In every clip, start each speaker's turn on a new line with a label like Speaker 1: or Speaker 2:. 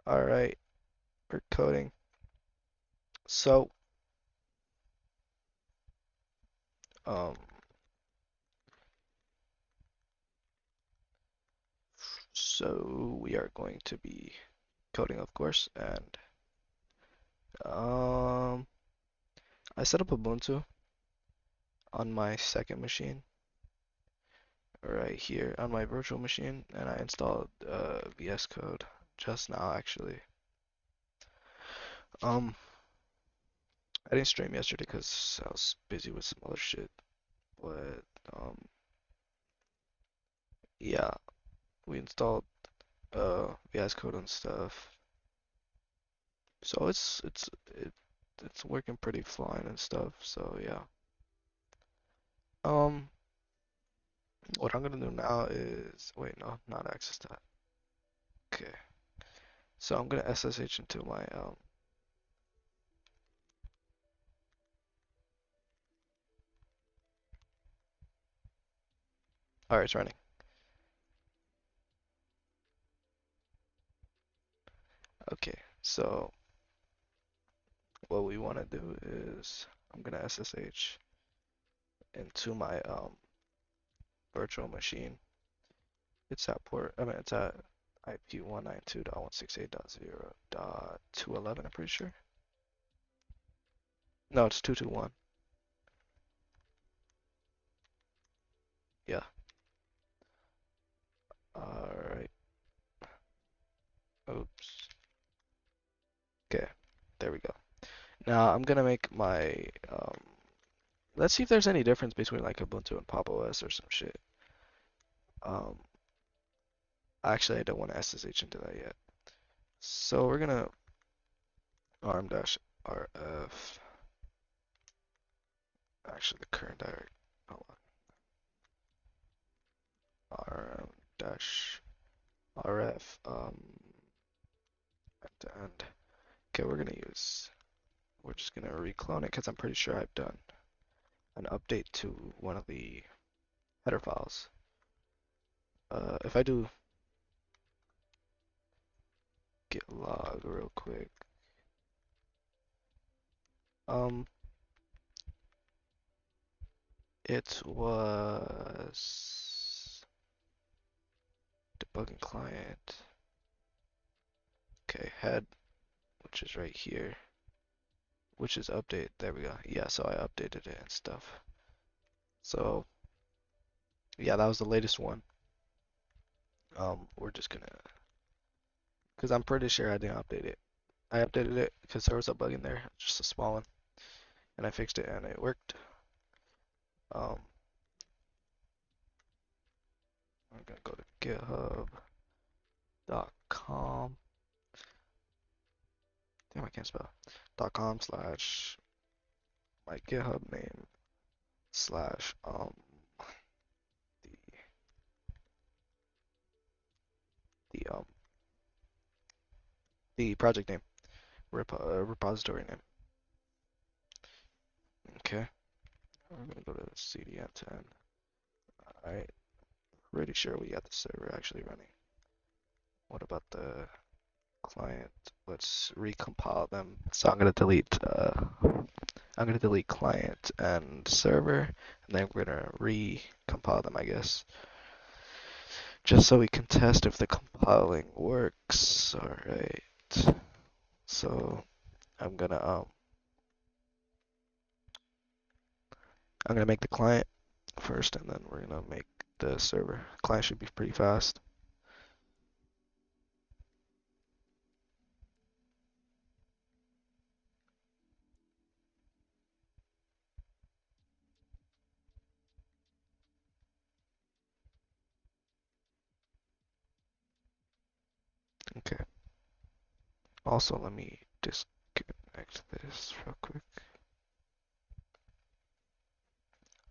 Speaker 1: All right, we're coding. So, um, we are going to be coding, of course, and um, I set up Ubuntu on my second machine, right here on my virtual machine, and I installed VS Code just now, actually. Um, I didn't stream yesterday because I was busy with some other shit, but um, yeah, we installed VS Code and stuff. So it's working pretty fine and stuff. So yeah. Um, what I'm gonna do now is wait, no, not access that. Okay. So I'm gonna SSH into my Alright, it's running. Okay. So what we want to do is I'm gonna SSH into my virtual machine. It's at it's at IP 192.168.0.211, I'm pretty sure. No, it's 221. Yeah. Alright. Oops. Okay. There we go. Now I'm gonna make my let's see if there's any difference between like Ubuntu and Pop! OS or some shit. Um actually I don't want to SSH into that yet. So we're gonna arm-rf, actually the current directory, hold on, arm-rf and okay, we're just gonna reclone it because I'm pretty sure I've done an update to one of the header files. If I do git log real quick, um, it was debugging client. Okay, head, which is right here, which is update. There we go. Yeah, so I updated it and stuff. So yeah, that was the latest one. We're just gonna, because I'm pretty sure I didn't update it. I updated it because there was a bug in there, just a small one, and I fixed it and it worked. Um, I'm gonna go to github.com. Damn, I can't spell. .com slash my GitHub name slash the the the project name, repository name. Okay, I'm gonna go to cdn10. Alright, pretty sure we got the server actually running. What about the client? Let's recompile them. So I'm gonna delete client and server, and then we're gonna recompile them, I guess, just so we can test if the compiling works. All right. So I'm gonna um I'm gonna make the client first, and then we're gonna make the server. Client should be pretty fast. Okay. Also, let me disconnect this real quick.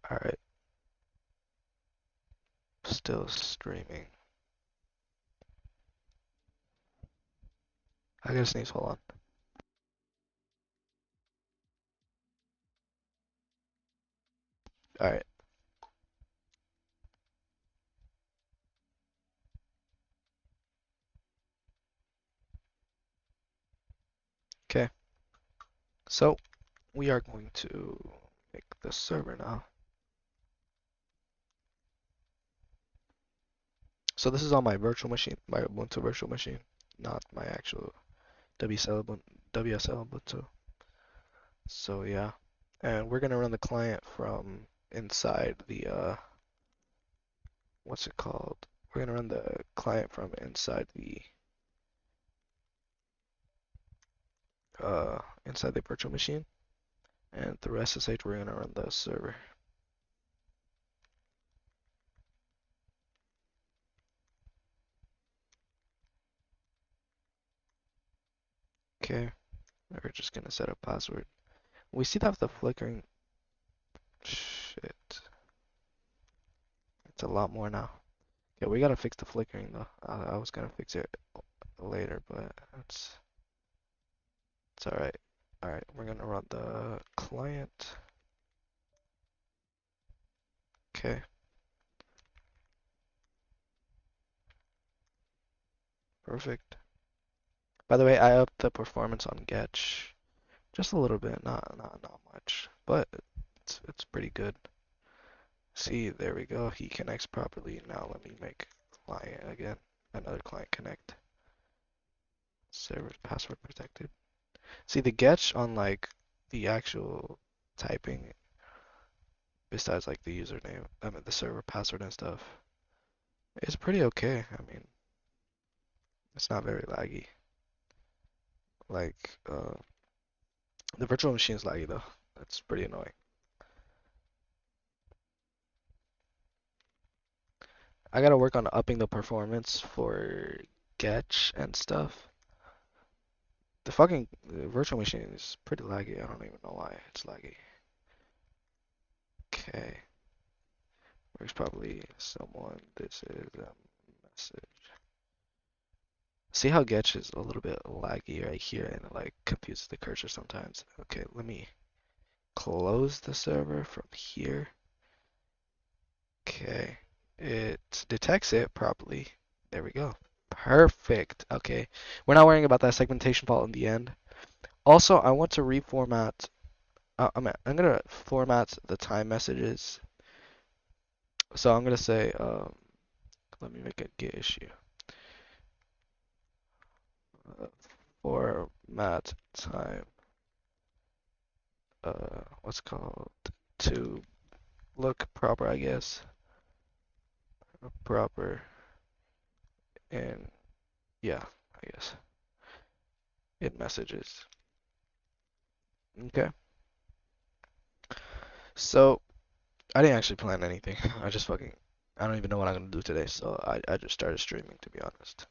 Speaker 1: All right. Still streaming. I gotta sneeze. Hold on. All right. So we are going to make the server now. So this is on my virtual machine, my Ubuntu virtual machine, not my actual WSL Ubuntu. So yeah, and we're gonna run the client from inside the what's it called? We're gonna run the client from inside the virtual machine, and the rest SSH we're gonna run the server. Okay, we're just gonna set a password. We see that the flickering. Shit, it's a lot more now. Yeah, we gotta fix the flickering though. I was gonna fix it later, but it's all right. All right, we're gonna run the client. Okay. Perfect. By the way, I upped the performance on Getch just a little bit, not much, but it's pretty good. See, there we go. He connects properly. Now let me make client again. Another client connect. Server password protected. See the Getch on like the actual typing, besides like the username, I mean the server password and stuff, it's pretty okay. I mean, it's not very laggy. Like the virtual machine is laggy though. That's pretty annoying. I gotta work on upping the performance for Getch and stuff. The fucking virtual machine is pretty laggy. I don't even know why it's laggy. Okay. Works probably someone. This is a message. See how Getch is a little bit laggy right here and it like confuses the cursor sometimes. Okay, let me close the server from here. Okay. It detects it properly. There we go. Perfect. Okay. We're not worrying about that segmentation fault in the end. Also, I want to reformat. I'm gonna format the time messages. So I'm gonna say, let me make a git issue. Format time. What's it called to look proper, I guess. Proper in yeah, I guess in messages. Okay. So I didn't actually plan anything. I don't even know what I'm gonna do today. So I just started streaming to be honest.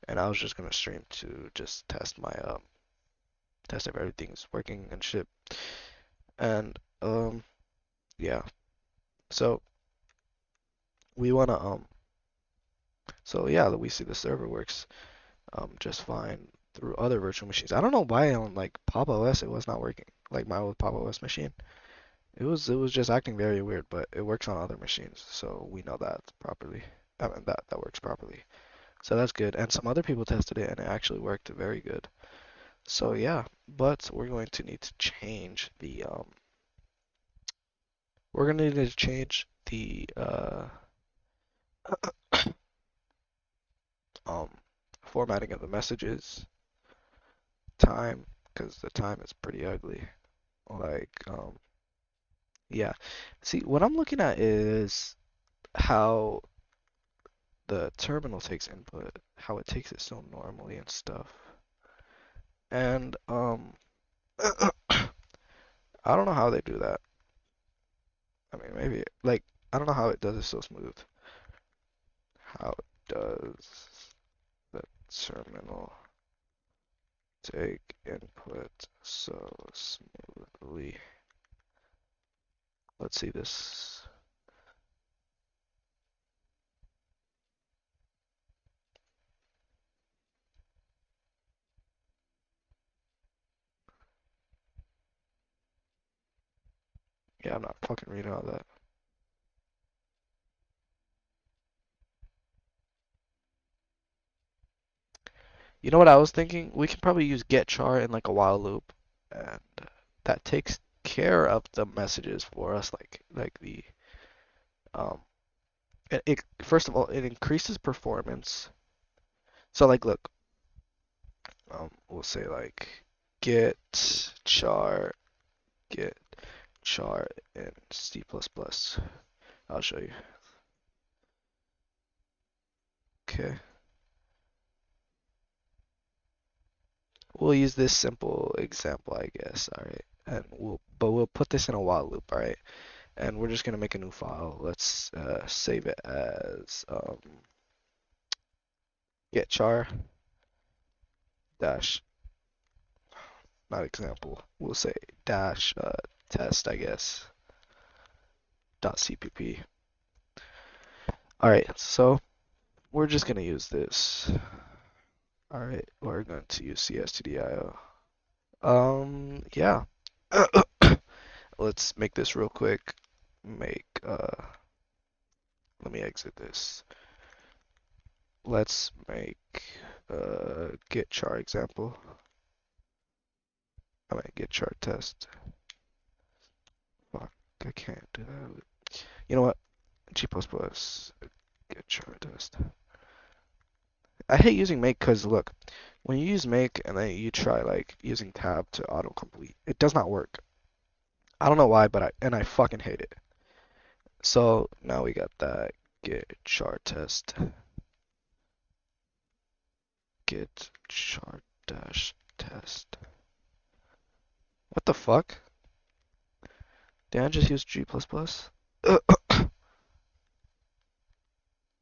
Speaker 1: And I was just gonna stream to just test if everything's working and shit. And yeah. So we wanna so yeah, we see the server works just fine through other virtual machines. I don't know why on like Pop! OS it was not working. Like my old Pop! OS machine. It was just acting very weird, but it works on other machines, so we know that properly. I mean that works properly. So that's good. And some other people tested it and it actually worked very good. So yeah, but we're gonna need to change the um formatting of the messages time because the time is pretty ugly. Like yeah. See, what I'm looking at is how the terminal takes input, how it takes it so normally and stuff. And I don't know how they do that. I mean, maybe like I don't know how it does it so smooth. How does the terminal take input so smoothly? Let's see this. Yeah, I'm not fucking reading all that. You know what I was thinking? We can probably use get char in like a while loop and that takes care of the messages for us, like the um it first of all it increases performance. So like look, we'll say like get char get char in C++. I'll show you. Okay. We'll use this simple example, I guess. All right. And we'll put this in a while loop, all right? And we're just gonna make a new file. Let's save it as get char dash, not example. We'll say dash test, I guess, dot cpp. All right. So we're just gonna use this. All right. We're going to use cstdio. Yeah. Let's make this real quick. Make let me exit this. Let's make get char example. I mean get char test. Fuck, I can't do that. You know what? G++ get char test. I hate using make because look, when you use make and then you try like using tab to autocomplete, it does not work. I don't know why, but I fucking hate it. So now we got that get char test. Get char dash test. What the fuck? Did I just use G++?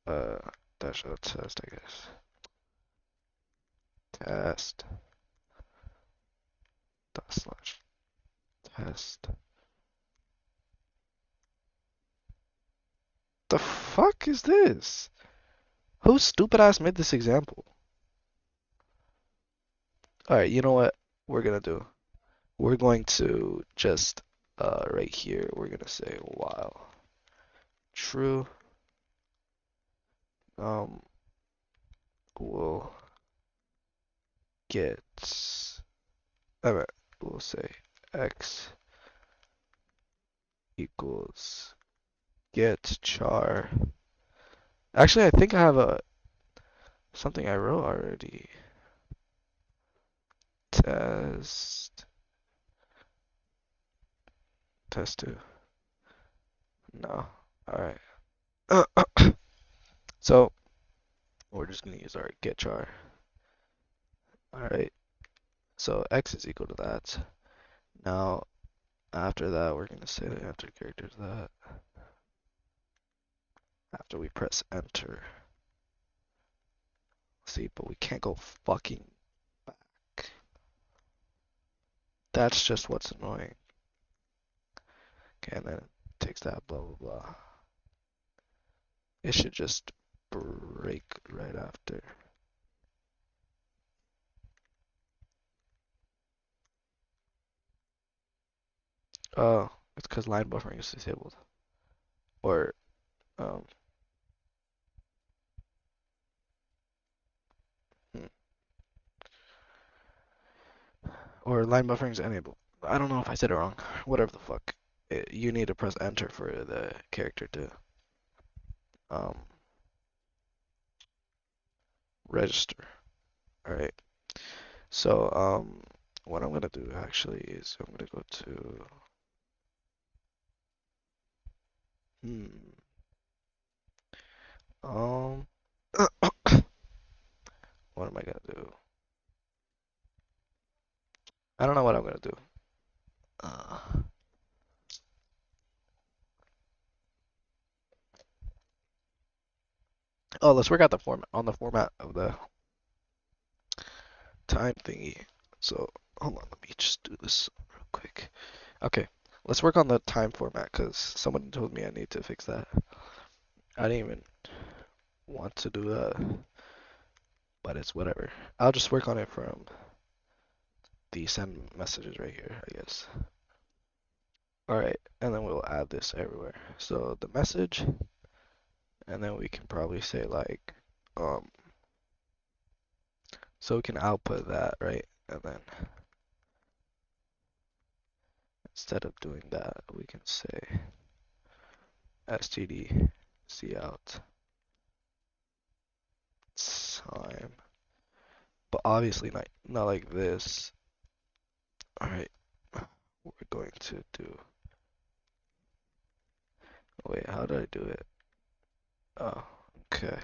Speaker 1: Uh, dash test, I guess. Test. Dot slash test. The fuck is this? Who stupid ass made this example? Alright, you know what we're gonna do? We're going to just, right here, we're gonna say while true, we'll get, I mean, we'll say x equals get char. Actually, I think I have something I wrote already. Test 2. No. Alright. So we're just gonna use our get char. Alright. So x is equal to that. Now after that we're gonna say the after character to that. After we press enter. See, but we can't go fucking back. That's just what's annoying. Okay, and then it takes that blah blah blah. It should just break right after. Oh, it's because line buffering is disabled. Or, um, hmm. Or line buffering is enabled. I don't know if I said it wrong. Whatever the fuck. You need to press enter for the character to um, register. Alright. So, what I'm gonna do actually is I'm gonna go to um what am I gonna do? I don't know what I'm gonna do. Uh, oh, let's work out the format on the format of the time thingy. So, hold on, let me just do this real quick. Okay, let's work on the time format because someone told me I need to fix that. I didn't even want to do that, but it's whatever. I'll just work on it from the send messages right here, I guess. Alright, and then we'll add this everywhere. So the message, and then we can probably say like, so we can output that, right? And then instead of doing that, we can say std cout time, but obviously not like this. All right, we're going to do. Wait, how did I do it? Oh, okay.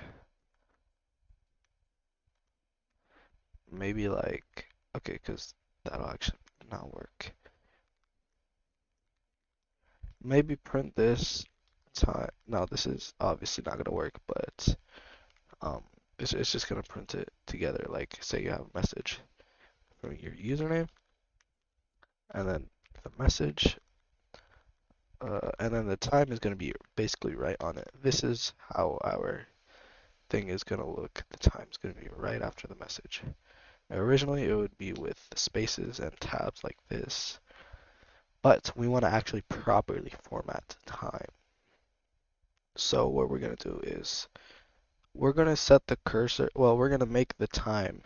Speaker 1: Maybe like okay, because that'll actually not work. Maybe print this time. No, this is obviously not gonna work, but um, it's just gonna print it together. Like, say you have a message from your username, and then the message, and then the time is gonna be basically right on it. This is how our thing is gonna look. The time's gonna be right after the message. Now, originally, it would be with the spaces and tabs like this, but we want to actually properly format time. So what we're gonna do is we're gonna set the cursor, well, we're gonna make the time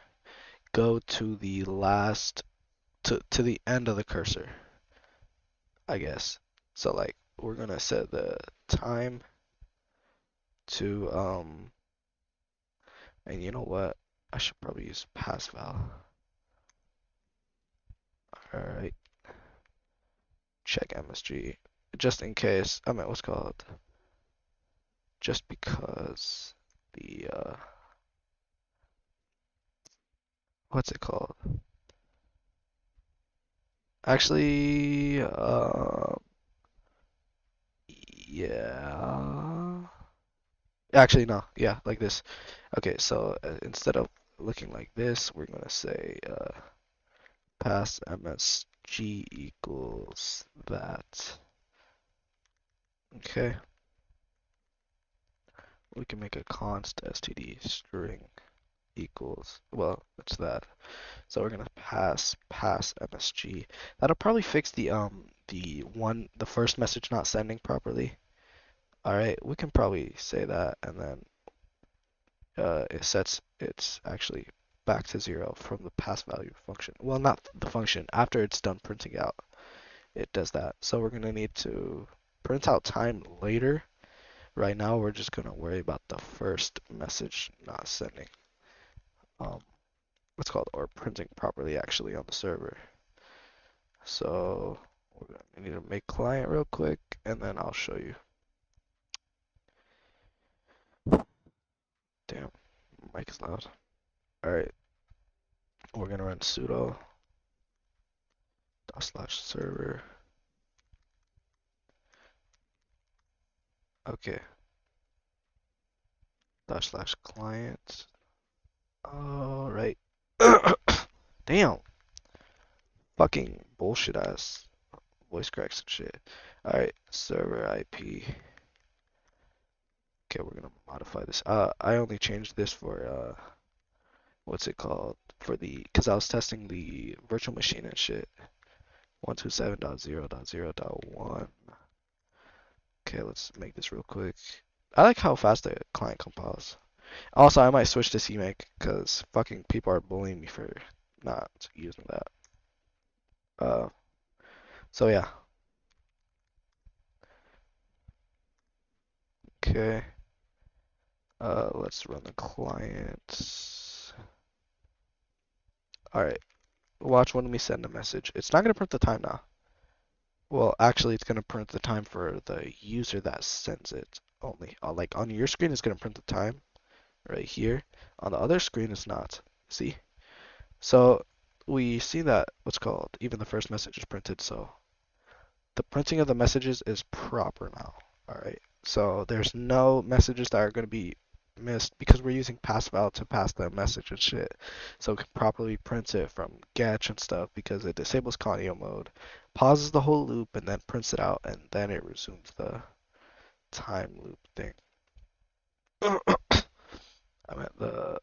Speaker 1: go to the last, to the end of the cursor, I guess. So like, we're gonna set the time to, and you know what? I should probably use pass val. Alright, check MSG, just in case, I mean, what's called, just because the, what's it called? Actually, yeah. Actually, no. Yeah, like this. Okay, so instead of looking like this, we're gonna say pass MSG equals that. Okay. We can make a const std string equals, well, it's that. So we're gonna pass MSG. That'll probably fix the first message not sending properly. All right, we can probably say that, and then it sets it's actually back to 0 from the pass value function. Well, not the function. After it's done printing out, it does that. So we're gonna need to print out time later. Right now, we're just gonna worry about the first message not sending. Um, what's called or printing properly actually on the server. So we're gonna need to make client real quick, and then I'll show you. Damn, mic is loud. All right, we're gonna run sudo /server. Okay, /client. All right. Damn, fucking bullshit ass voice cracks and shit. All right, server IP. Okay, we're gonna modify this. I only changed this for what's it called? For the, cause I was testing the virtual machine and shit. 127.0.0.1. Okay, let's make this real quick. I like how fast the client compiles. Also, I might switch to CMake because fucking people are bullying me for not using that. Uh, so yeah. Okay. Let's run the client. All right. Watch when we send a message. It's not gonna print the time now. Well, actually, it's gonna print the time for the user that sends it only. Like on your screen, it's gonna print the time right here. On the other screen, it's not. See? So we see that what's called even the first message is printed. So the printing of the messages is proper now. All right. So there's no messages that are gonna be missed because we're using passval to pass the message and shit. So it can properly print it from Getch and stuff because it disables Conio mode, pauses the whole loop, and then prints it out, and then it resumes the time loop thing. I meant the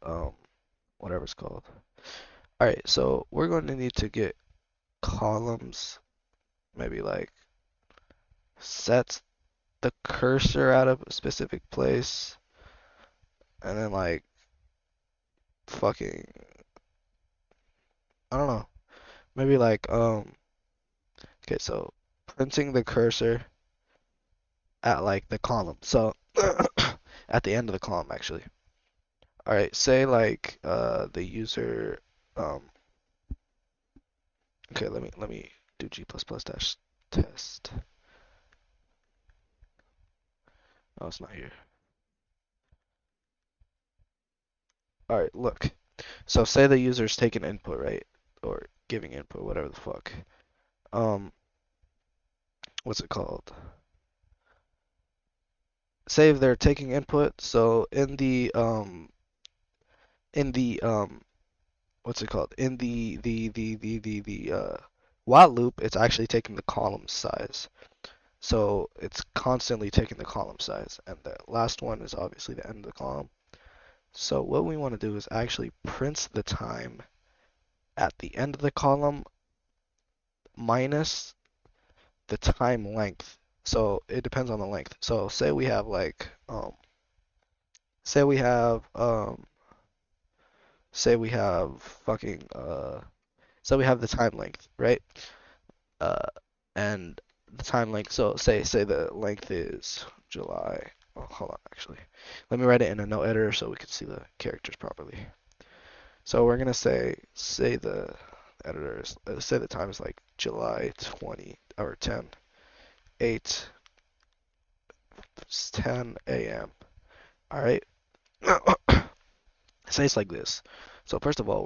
Speaker 1: whatever it's called. All right, so we're going to need to get columns, maybe like set the cursor at a specific place, and then like fucking I don't know, maybe like okay, so printing the cursor at like the column. So at the end of the column actually. All right, say like the user okay, let me do g++ dash test. Oh, it's not here. All right, look. So say the user's taking input, right? Or giving input, whatever the fuck. Um, what's it called? Say if they're taking input, so in the what's it called? In the while loop, it's actually taking the column size. So it's constantly taking the column size. And the last one is obviously the end of the column. So what we want to do is actually print the time at the end of the column minus the time length. So it depends on the length. So say we have like say we have say we have fucking so we have the time length, right? Uh and the time length, so say the length is July. Oh, hold on actually. Let me write it in a note editor so we can see the characters properly. So we're gonna say the editors say the time is like July 20 or 10 8 10 a.m. All right. Say it's like this. So first of all,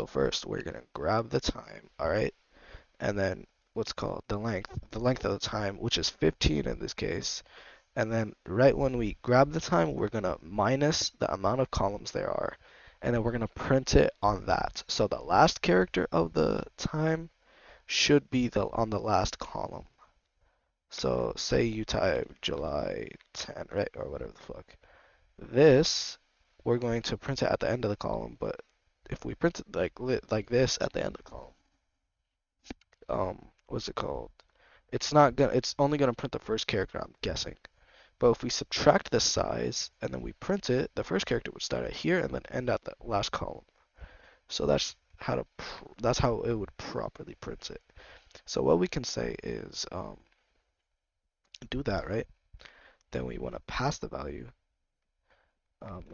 Speaker 1: first we're gonna grab the time, all right, and then what's called the length of the time, which is 15 in this case, and then right when we grab the time, we're gonna minus the amount of columns there are, and then we're gonna print it on that. So the last character of the time should be the on the last column. So say you type July 10, right, or whatever the fuck. This, we're going to print it at the end of the column, but if we print it like this at the end of the column, what's it called? It's only gonna print the first character, I'm guessing. But if we subtract the size and then we print it, the first character would start at here and then end at the last column. So that's how it would properly print it. So what we can say is do that, right? Then we want to pass the value.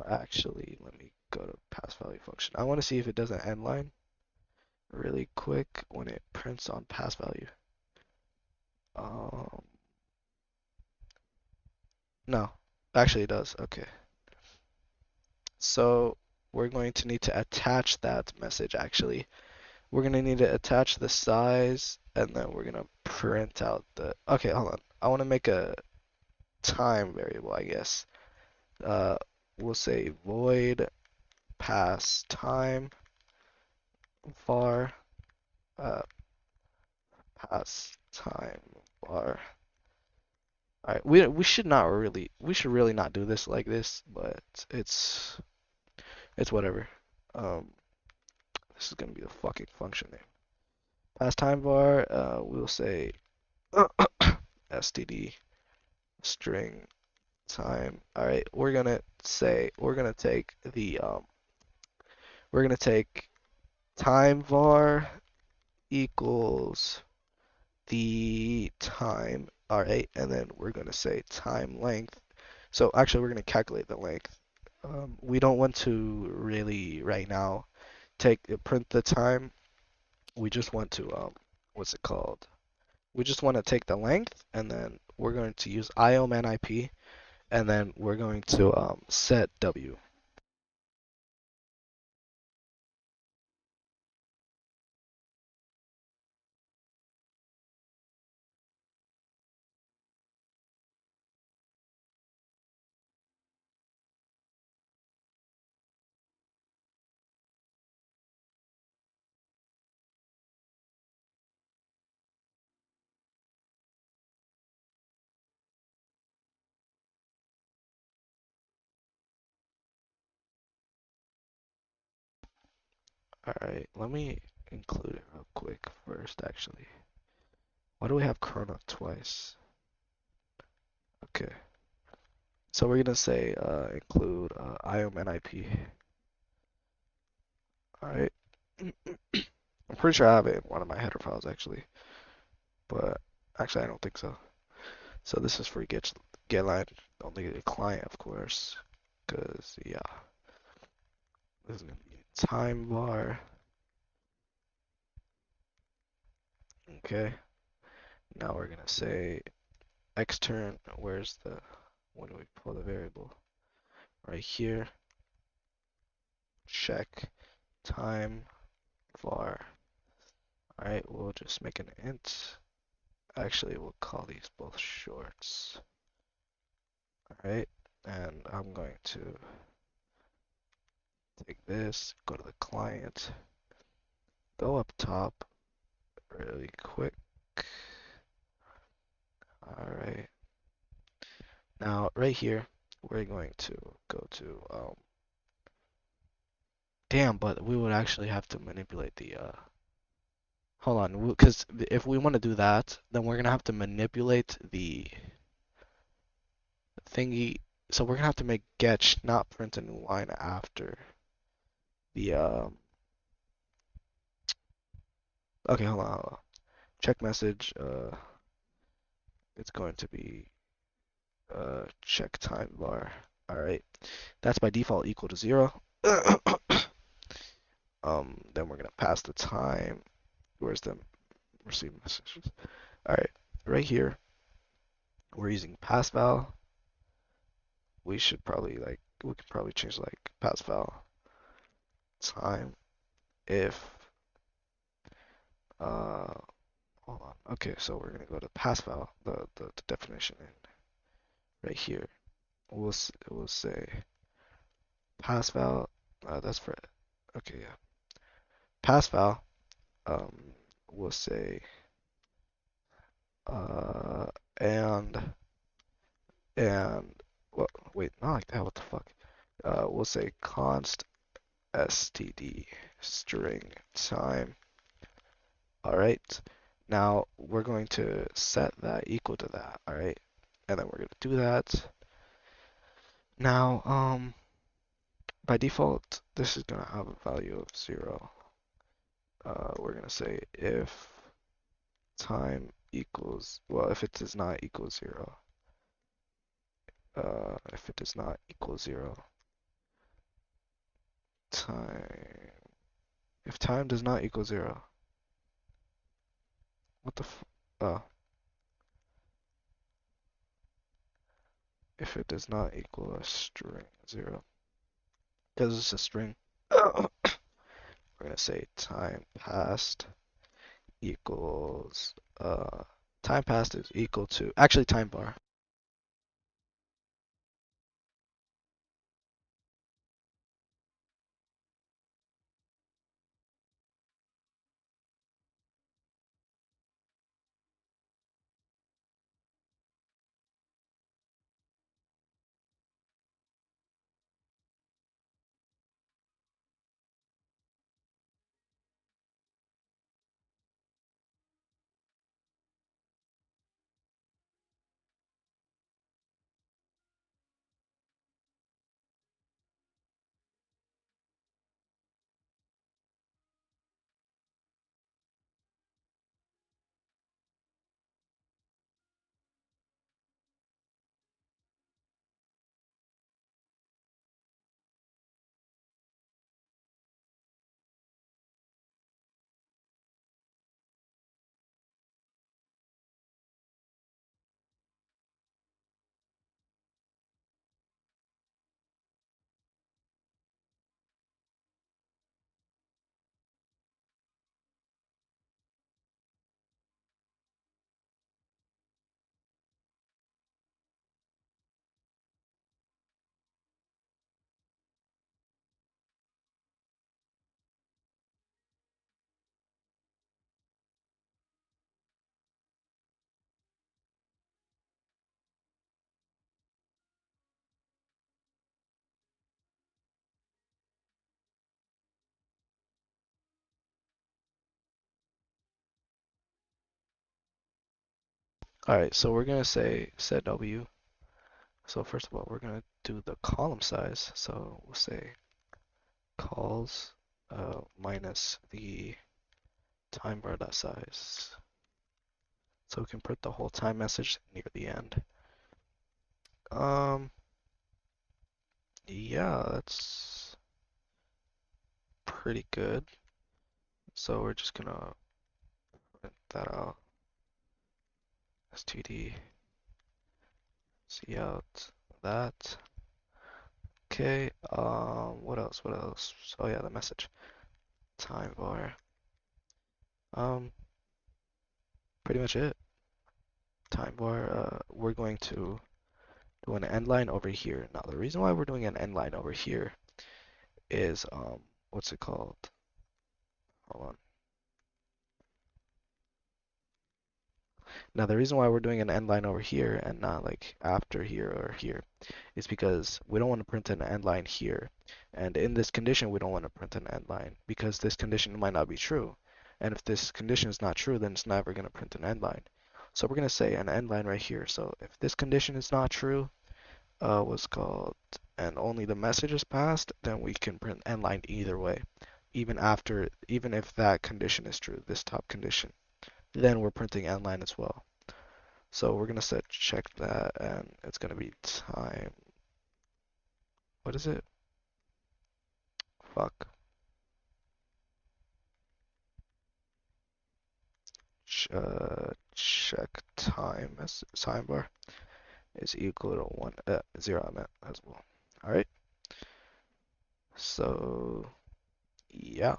Speaker 1: Actually, let me go to pass value function. I want to see if it does an end line really quick when it prints on pass value. Um, no, actually it does. Okay. So we're going to need to attach that message actually. We're going to need to attach the size and then we're going to print out okay, hold on. I want to make a time variable, I guess. Uh, we'll say void pass time var uh, pass time var. All right, we should really not do this like this, but it's whatever. Um, this is gonna be the fucking function name. Pass time var. We'll say std string time. All right, we're gonna take time var equals the time. All right, and then we're gonna say time length. So actually, we're gonna calculate the length. We don't want to really right now print the time. We just want to what's it called? We just want to take the length, and then we're going to use IOMANIP, and then we're going to set W. All right, let me include it real quick first, actually. Why do we have Chrono twice? Okay. So we're gonna say include IOMANIP. Alright. I'm pretty sure I have it in one of my header files actually. But Actually, I don't think so. So this is for get line, only the client, of course, because yeah, this is gonna be a time var. Okay, now we're gonna say extern. Where's the when do we pull the variable? Right here. Check time var. All right, we'll just make an int. Actually, we'll call these both shorts. All right, and I'm going to take this, go to the client, go up top really quick. All right. Now, right here, we're going to go to, damn, but we would actually have to manipulate the, hold on, because if we want to do that, then we're gonna have to manipulate the thingy. So we're gonna have to make getch not print a new line after the, okay, hold on. Check message, it's going to be, check time var. All right, that's by default equal to 0. Then we're gonna pass the time. Where's the receive messages? All right, right here, we're using passval. We should probably we could probably change passval time if uh hold on. Okay, so we're gonna go to passval, the definition in right here. We'll say passval. That's for okay, yeah. Passval. Um, we'll say uh and and well, wait, not like that. What the fuck? We'll say const std string time. All right. Now we're going to set that equal to that. All right. And then we're going to do that. Now, by default, this is going to have a value of 0. We're going to say if time equals, well, if it does not equal 0, if it does not equal 0, time, if time does not equal 0, what the oh, if it does not equal a string 0, because it's a string, we're gonna say time passed equals time passed is equal to actually time bar. All right, so we're gonna say set w. So first of all, we're gonna do the column size. So we'll say calls minus the time bar dot size. So we can print the whole time message near the end. Um, yeah, that's pretty good. So we're just gonna print that out. std cout that. Okay, what else? What else? Oh yeah, the message. Time var. Um, pretty much it. Time var, we're going to do an end line over here. Now, the reason why we're doing an end line over here is, what's it called? Hold on. Now, the reason why we're doing an end line over here and not like after here or here is because we don't want to print an end line here. And in this condition, we don't want to print an end line because this condition might not be true. And if this condition is not true, then it's never going to print an end line. So we're going to say an end line right here. So if this condition is not true, what's called, and only the message is passed, then we can print end line either way, even if that condition is true, this top condition, then we're printing end line as well. So we're gonna set check that, and it's gonna be time. What is it? Fuck. Check time as time bar is equal to 0. I meant as well. All right. So yeah,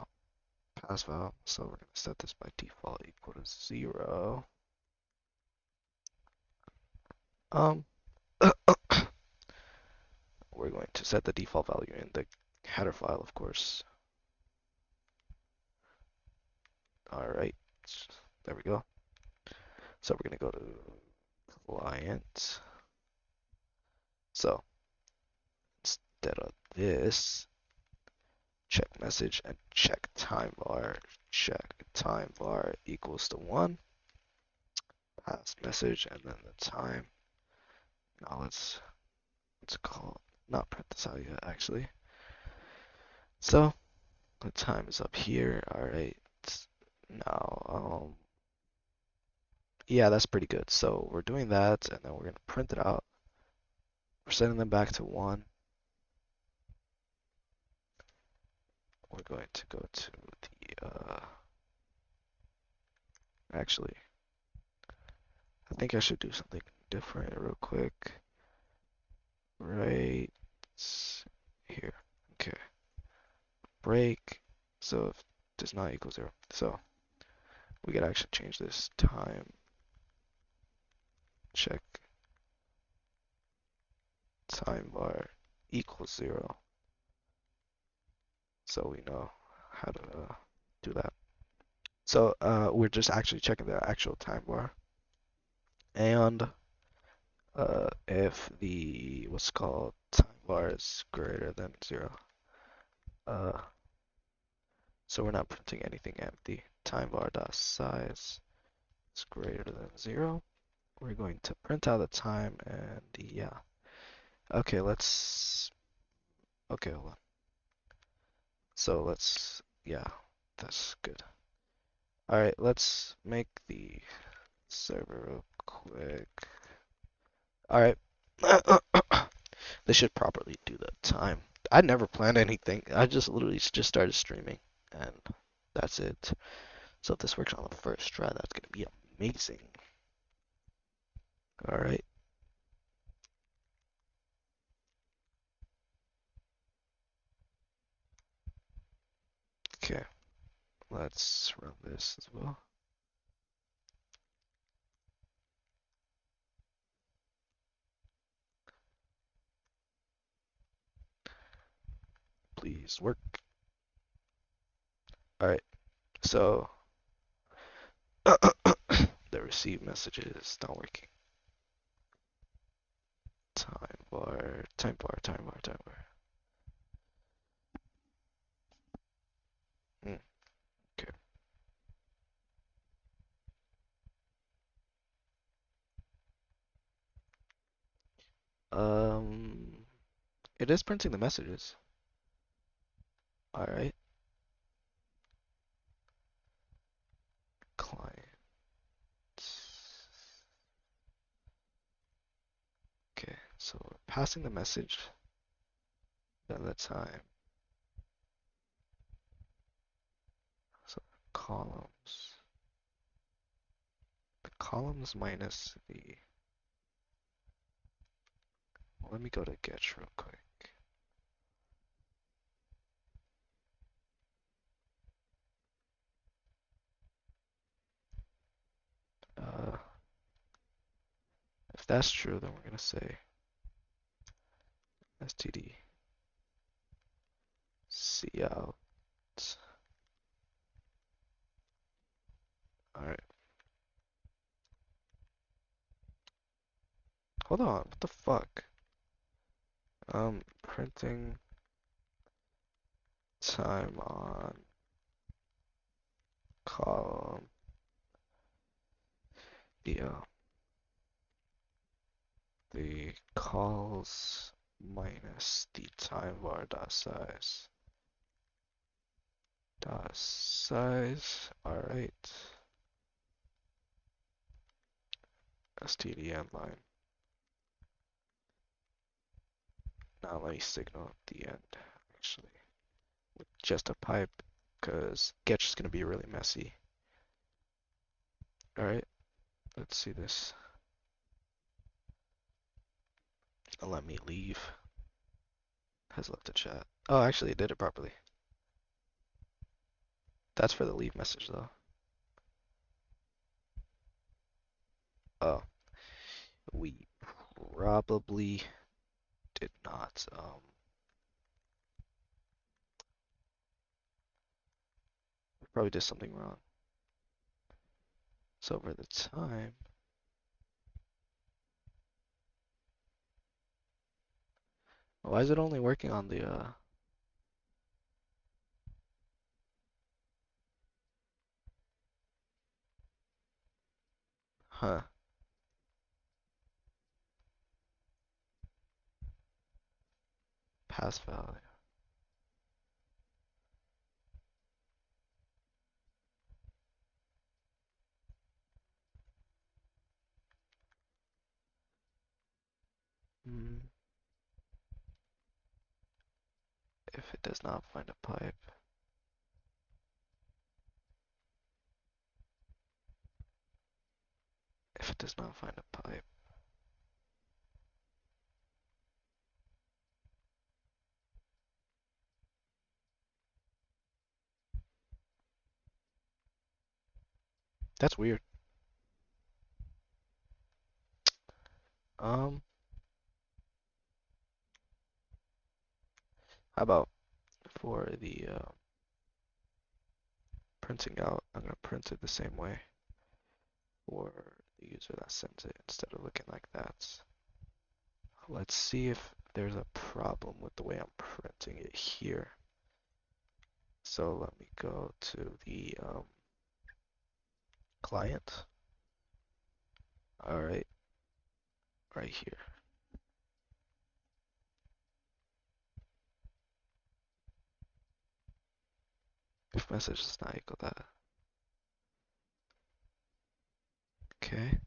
Speaker 1: pass val. So we're gonna set this by default equal to 0. Um, we're going to set the default value in the header file, of course. All right, there we go. So we're gonna go to client. So instead of this, check message and check time var equals to 1. Pass message and then the time. Now let's call, not print this out yet actually. So the time is up here. All right. Now, yeah, that's pretty good. So we're doing that, and then we're gonna print it out. We're setting them back to 1. We're going to go to the, actually, I think I should do something different real quick. Right here. Okay. Break. So if does not equal 0. So we gotta actually change this time. Check time var equals 0. So we know how to do that. So we're just actually checking the actual time bar. And if the what's called time bar is greater than 0. Uh, so we're not printing anything empty. Time bar dot size is greater than 0. We're going to print out the time, and yeah. Okay, okay, hold on. So yeah, that's good. All right, let's make the server real quick. All right. They should properly do the time. I never planned anything. I just literally just started streaming, and that's it. So if this works on the first try, that's gonna be amazing. All right. Okay. Let's run this as well. Please work. All right. So the receive message is not working. Time bar, time bar, time bar, time bar. Okay. It is printing the messages. All right. Client. So we're passing the message at the time. So columns. The columns minus the. Let me go to Getch real quick. Uh, if that's true, then we're gonna say std cout. Alright. Hold on, what the fuck? Printing time on column the calls minus the time var dot size. Dot size, alright. STDN line. Now let me signal at the end, actually, with just a pipe, because Getch is going to be really messy. Alright, let's see this. Let me leave. Has left the chat. Oh, actually, it did it properly. That's for the leave message, though. Oh, we probably did not. We probably did something wrong. So over the time, why is it only working on the huh? Pass value. Hmm. If it does not find a pipe. If it does not find a pipe. That's weird. Um, how about for the printing out, I'm gonna print it the same way for the user that sends it instead of looking like that. Let's see if there's a problem with the way I'm printing it here. So let me go to the client. All right, right here. If message does not equal that. Okay.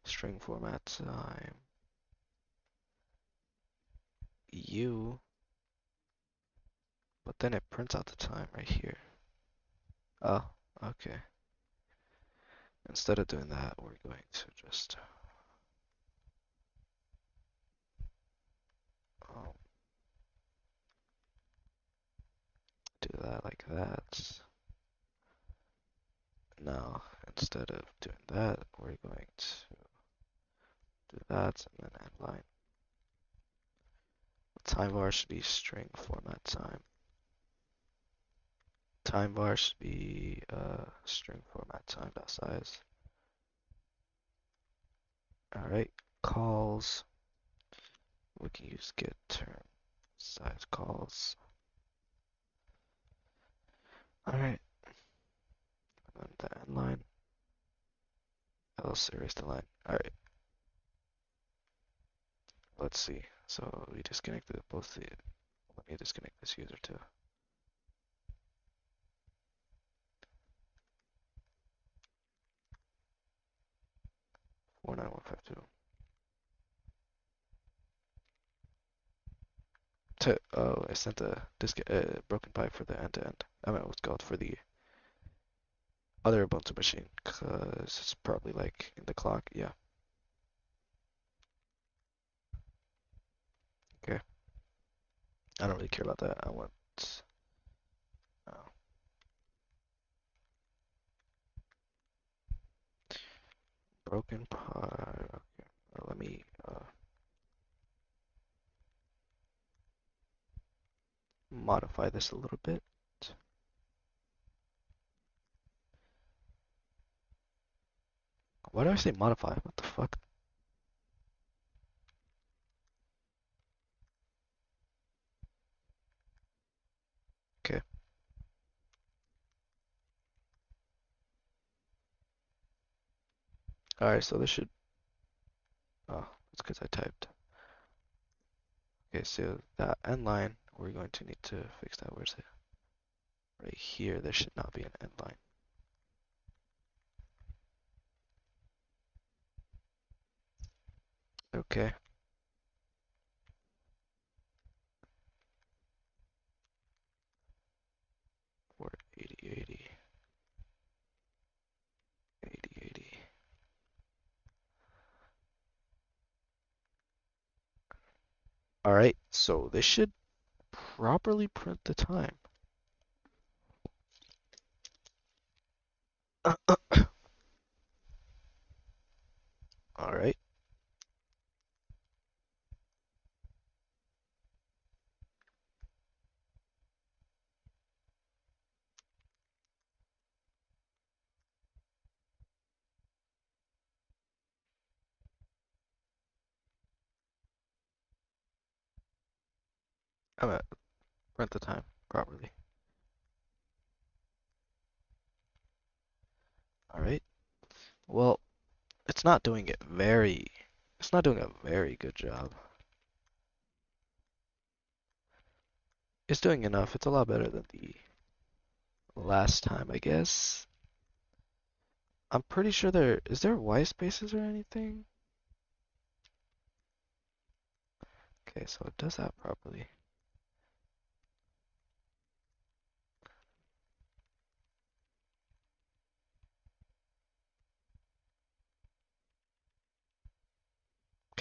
Speaker 1: String format time. U. But then it prints out the time right here. Oh, okay. Instead of doing that, we're going to just um, do that like that. Now, instead of doing that, we're going to do that and then end line. Time var should be string format time. Time var should be string format time dot size. All right, calls. We can use get term size calls. All right, and then the end line. Else erase the line. All right. Let's see. So we disconnected both the. Let me disconnect this user too. 49152. I sent a disk broken pipe for the end to end. I mean, what's called for the other Ubuntu machine, cause it's probably like in the clock. Yeah. Okay. I don't really care about that. I want uh, broken pipe. Okay. Let me modify this a little bit. Why do I say modify? What the fuck? Okay. All right. So this should. Oh, that's because I typed. Okay. So that end line, we're going to need to fix that. Where's it? Right here. There should not be an end line. Okay. For 80, 80, 80, 80. All right. So this should properly print the time. All right. I'm at print the time properly. All right. Well, it's not doing it very. It's not doing a very good job. It's doing enough. It's a lot better than the last time, I guess. I'm pretty sure there is there white spaces or anything? Okay, so it does that properly.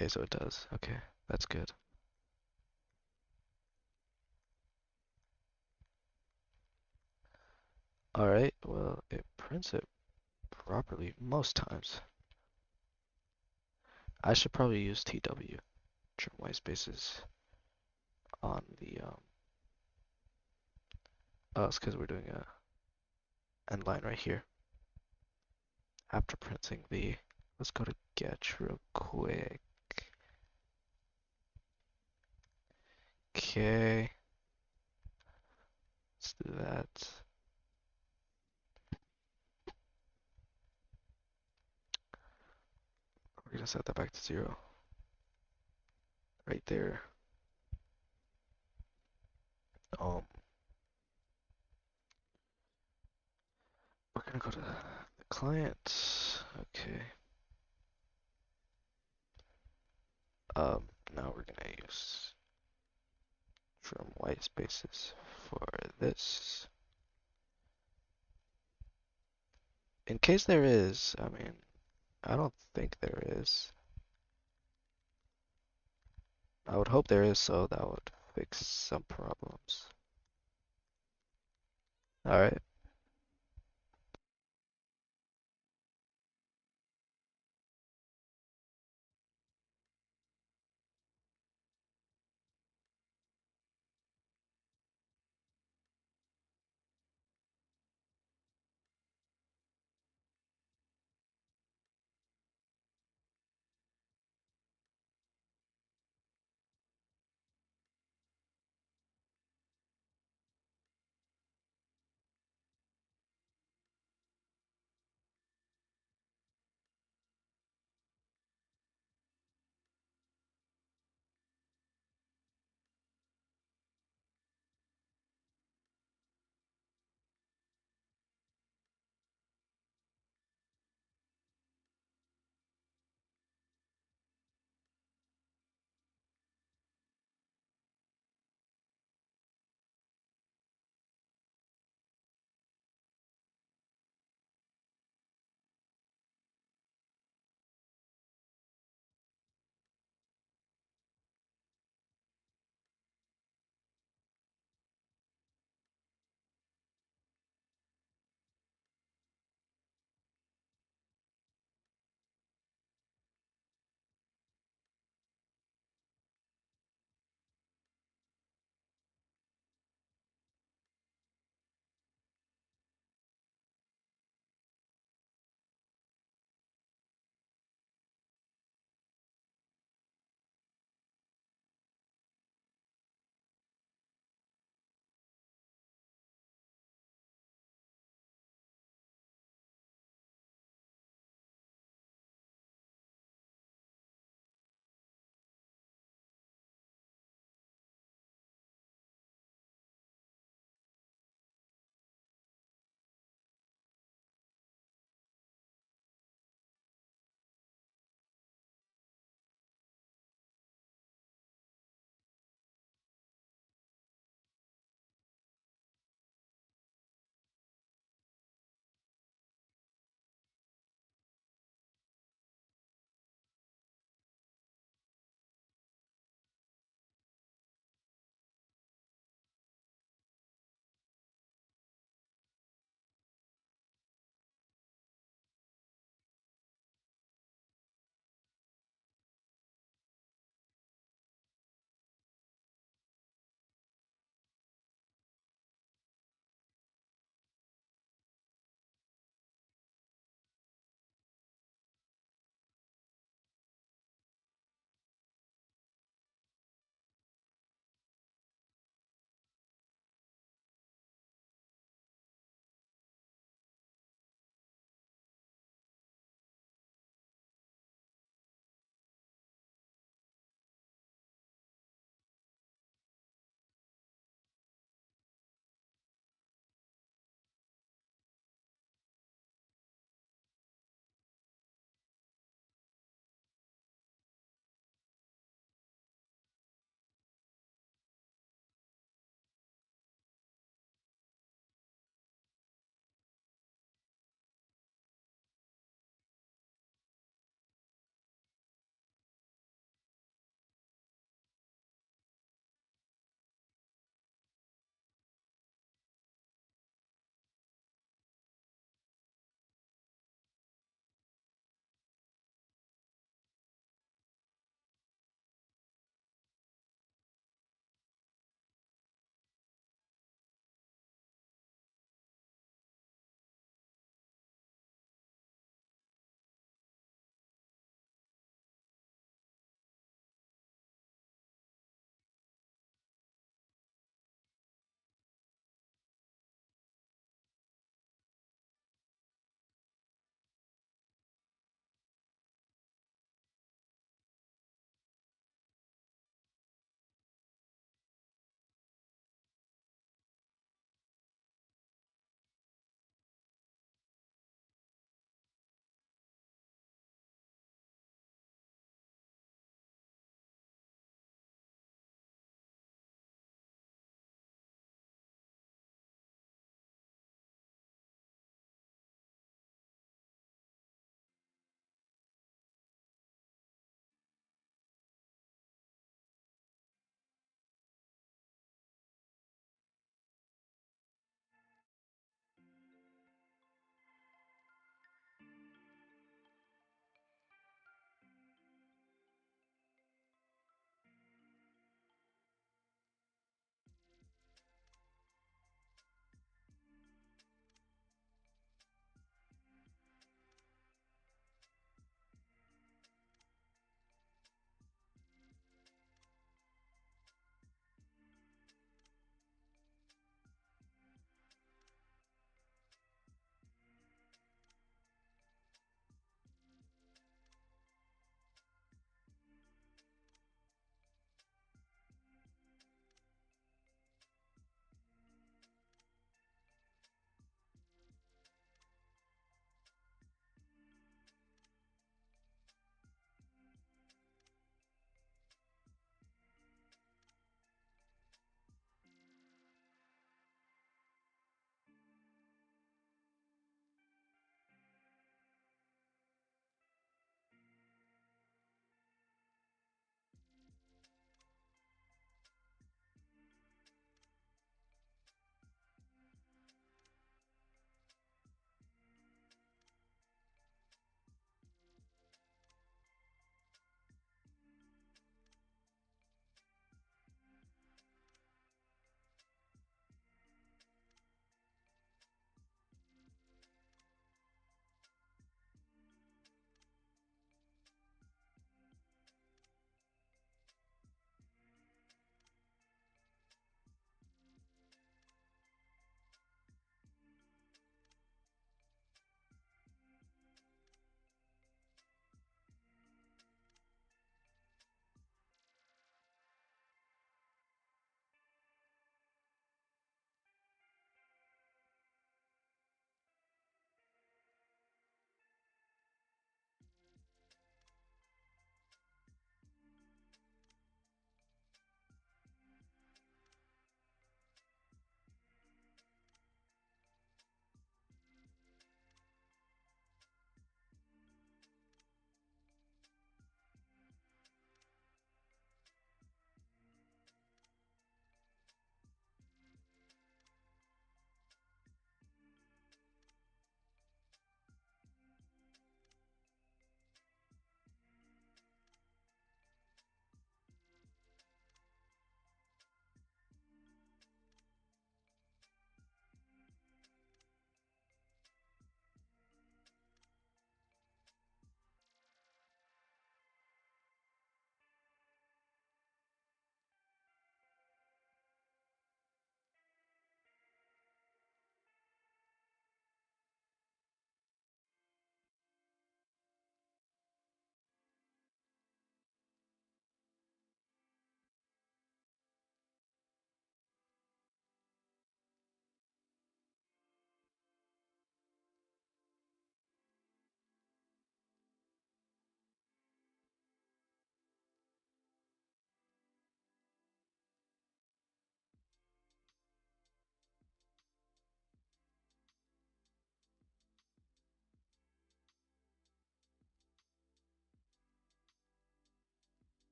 Speaker 1: Okay, so it does. Okay, that's good. Alright, well, it prints it properly most times. I should probably use TW, trim white spaces on the, oh, it's because we're doing a end line right here. After printing the, let's go to Getch real quick. Okay, let's do that. We're gonna set that back to 0. Right there. Um, we're gonna go to the client. Okay. Now we're gonna use trim white spaces for this. In case there is, I mean, I don't think there is. I would hope there is, so that would fix some problems. Alright.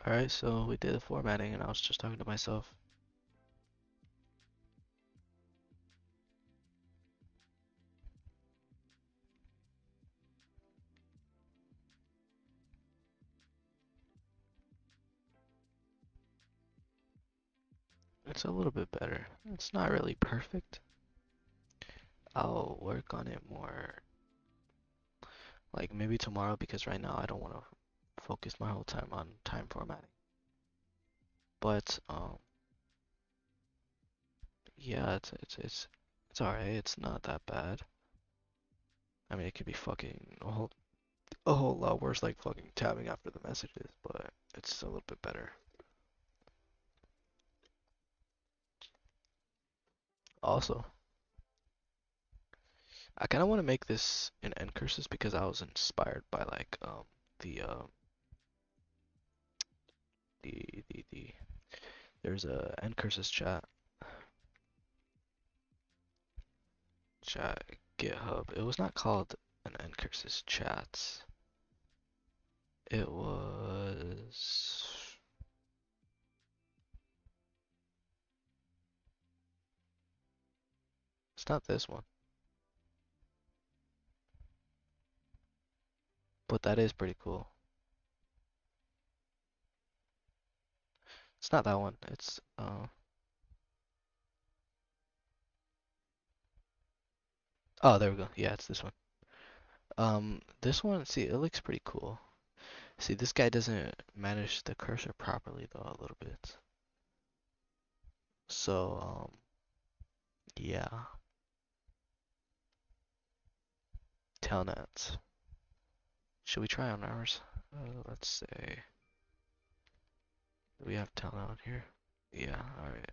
Speaker 1: Alright, so we did the formatting and I was just talking to myself. It's a little bit better. It's not really perfect. I'll work on it more, like maybe tomorrow, because right now I don't want to focus my whole time on time formatting. But yeah, it's alright. It's not that bad. I mean, it could be fucking a whole lot worse, like fucking tabbing after the messages, but it's a little bit better. Also, I kind of want to make this in end curses because I was inspired by like the the there's a end curses chat GitHub. It was not called an end curses chat. It was, it's not this one, but that is pretty cool. It's not that one. It's oh, there we go. Yeah, it's this one. This one, see, it looks pretty cool. See, this guy doesn't manage the cursor properly though, a little bit. So, yeah, Telnet. Should we try on ours? Let's say, do we have Telnet on here? Yeah, alright.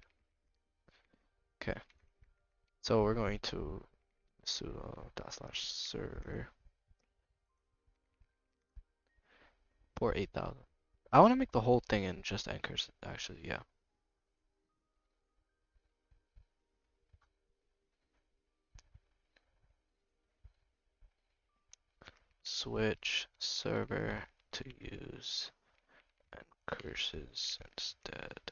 Speaker 1: Okay, so we're going to sudo /server port 8000. I want to make the whole thing in just anchors, actually, yeah. Switch server to use curses instead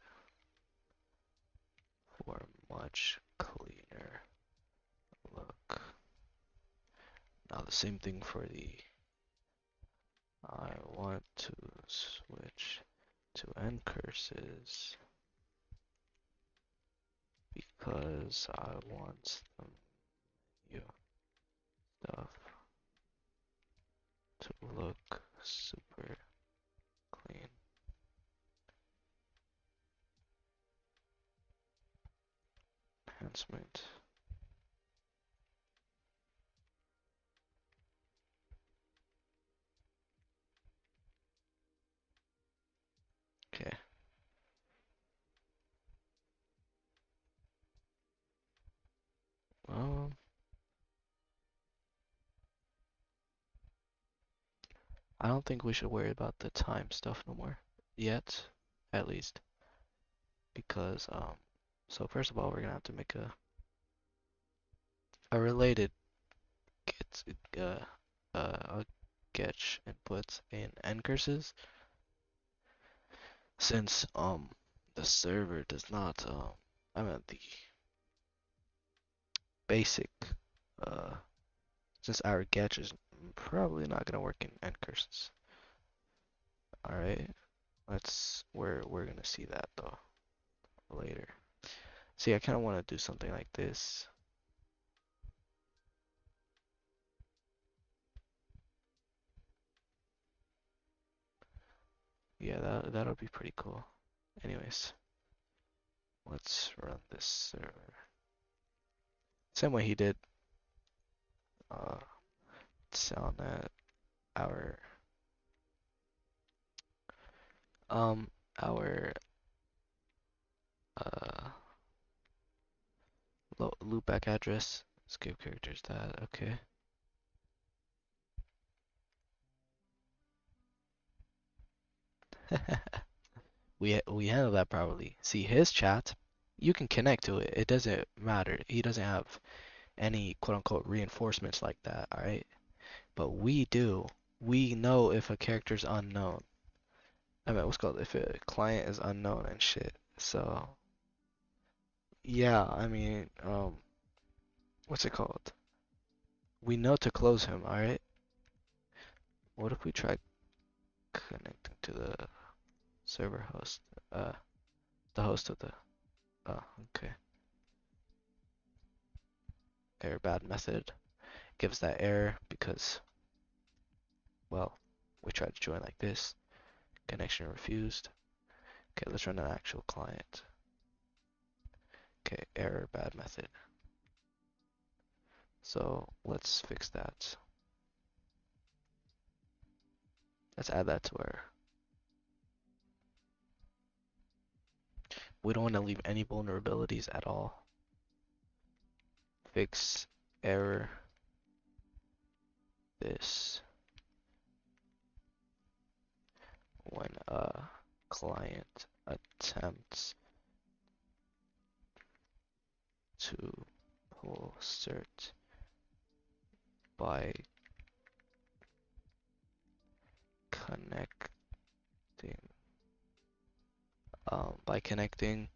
Speaker 1: for much cleaner look. Now the same thing for the I want to switch to end curses because I want the new stuff to look super clean. Enhancement. Okay. I don't think we should worry about the time stuff no more yet, at least, because so first of all, we're gonna have to make a related get getch inputs in end curses, since the server does not I mean the basic uh since our getch is probably not gonna work in end curses. All right, we're gonna see that though later. See, I kind of want to do something like this. Yeah, that'll be pretty cool. Anyways, let's run this server. Same way he did uh Telnet, our um our uh loopback address. Skip characters that, okay. We handle that properly. See his chat, you can connect to it. It doesn't matter. He doesn't have any quote unquote reinforcements like that, alright? But we do. We know if a character's unknown. I mean, what's called if a client is unknown and shit. So yeah, I mean, what's it called? We know to close him, all right? What if we try connecting to the server host, uh, the host of the, oh, okay, error bad method gives that error because, well, we tried to join like this, connection refused. Okay, let's run an actual client. Okay, error bad method. So let's fix that. Let's add that to our, we don't want to leave any vulnerabilities at all. Fix error this when a client attempts to pull cert by connecting by connecting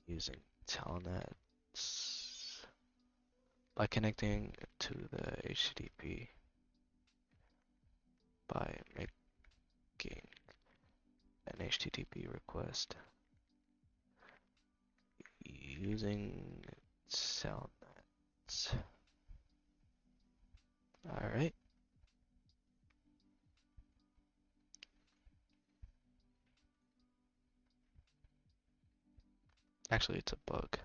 Speaker 1: using telnets by connecting to the HTTP by making an HTTP request using telnets. All right. Actually, it's a bug.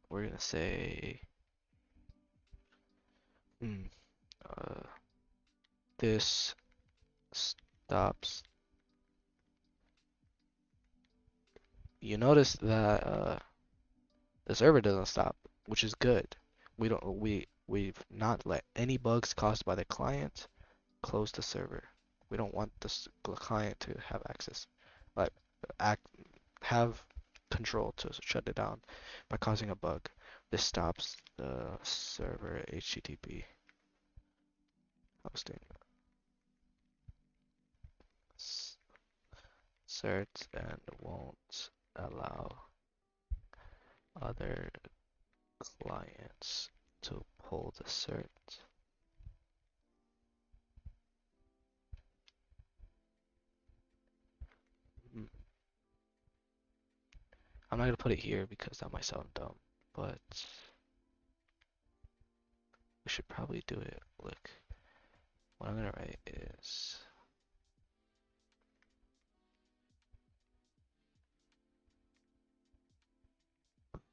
Speaker 1: We're gonna say, hmm, uh, this stops. You notice that the server doesn't stop, which is good. We've not let any bugs caused by the client close the server. We don't want the client to have access, like act have control to shut it down by causing a bug. This stops the server HTTP hosting cert and won't allow other clients to pull the cert. Hmm. I'm not gonna put it here because that might sound dumb, but we should probably do it. Look, what I'm gonna write is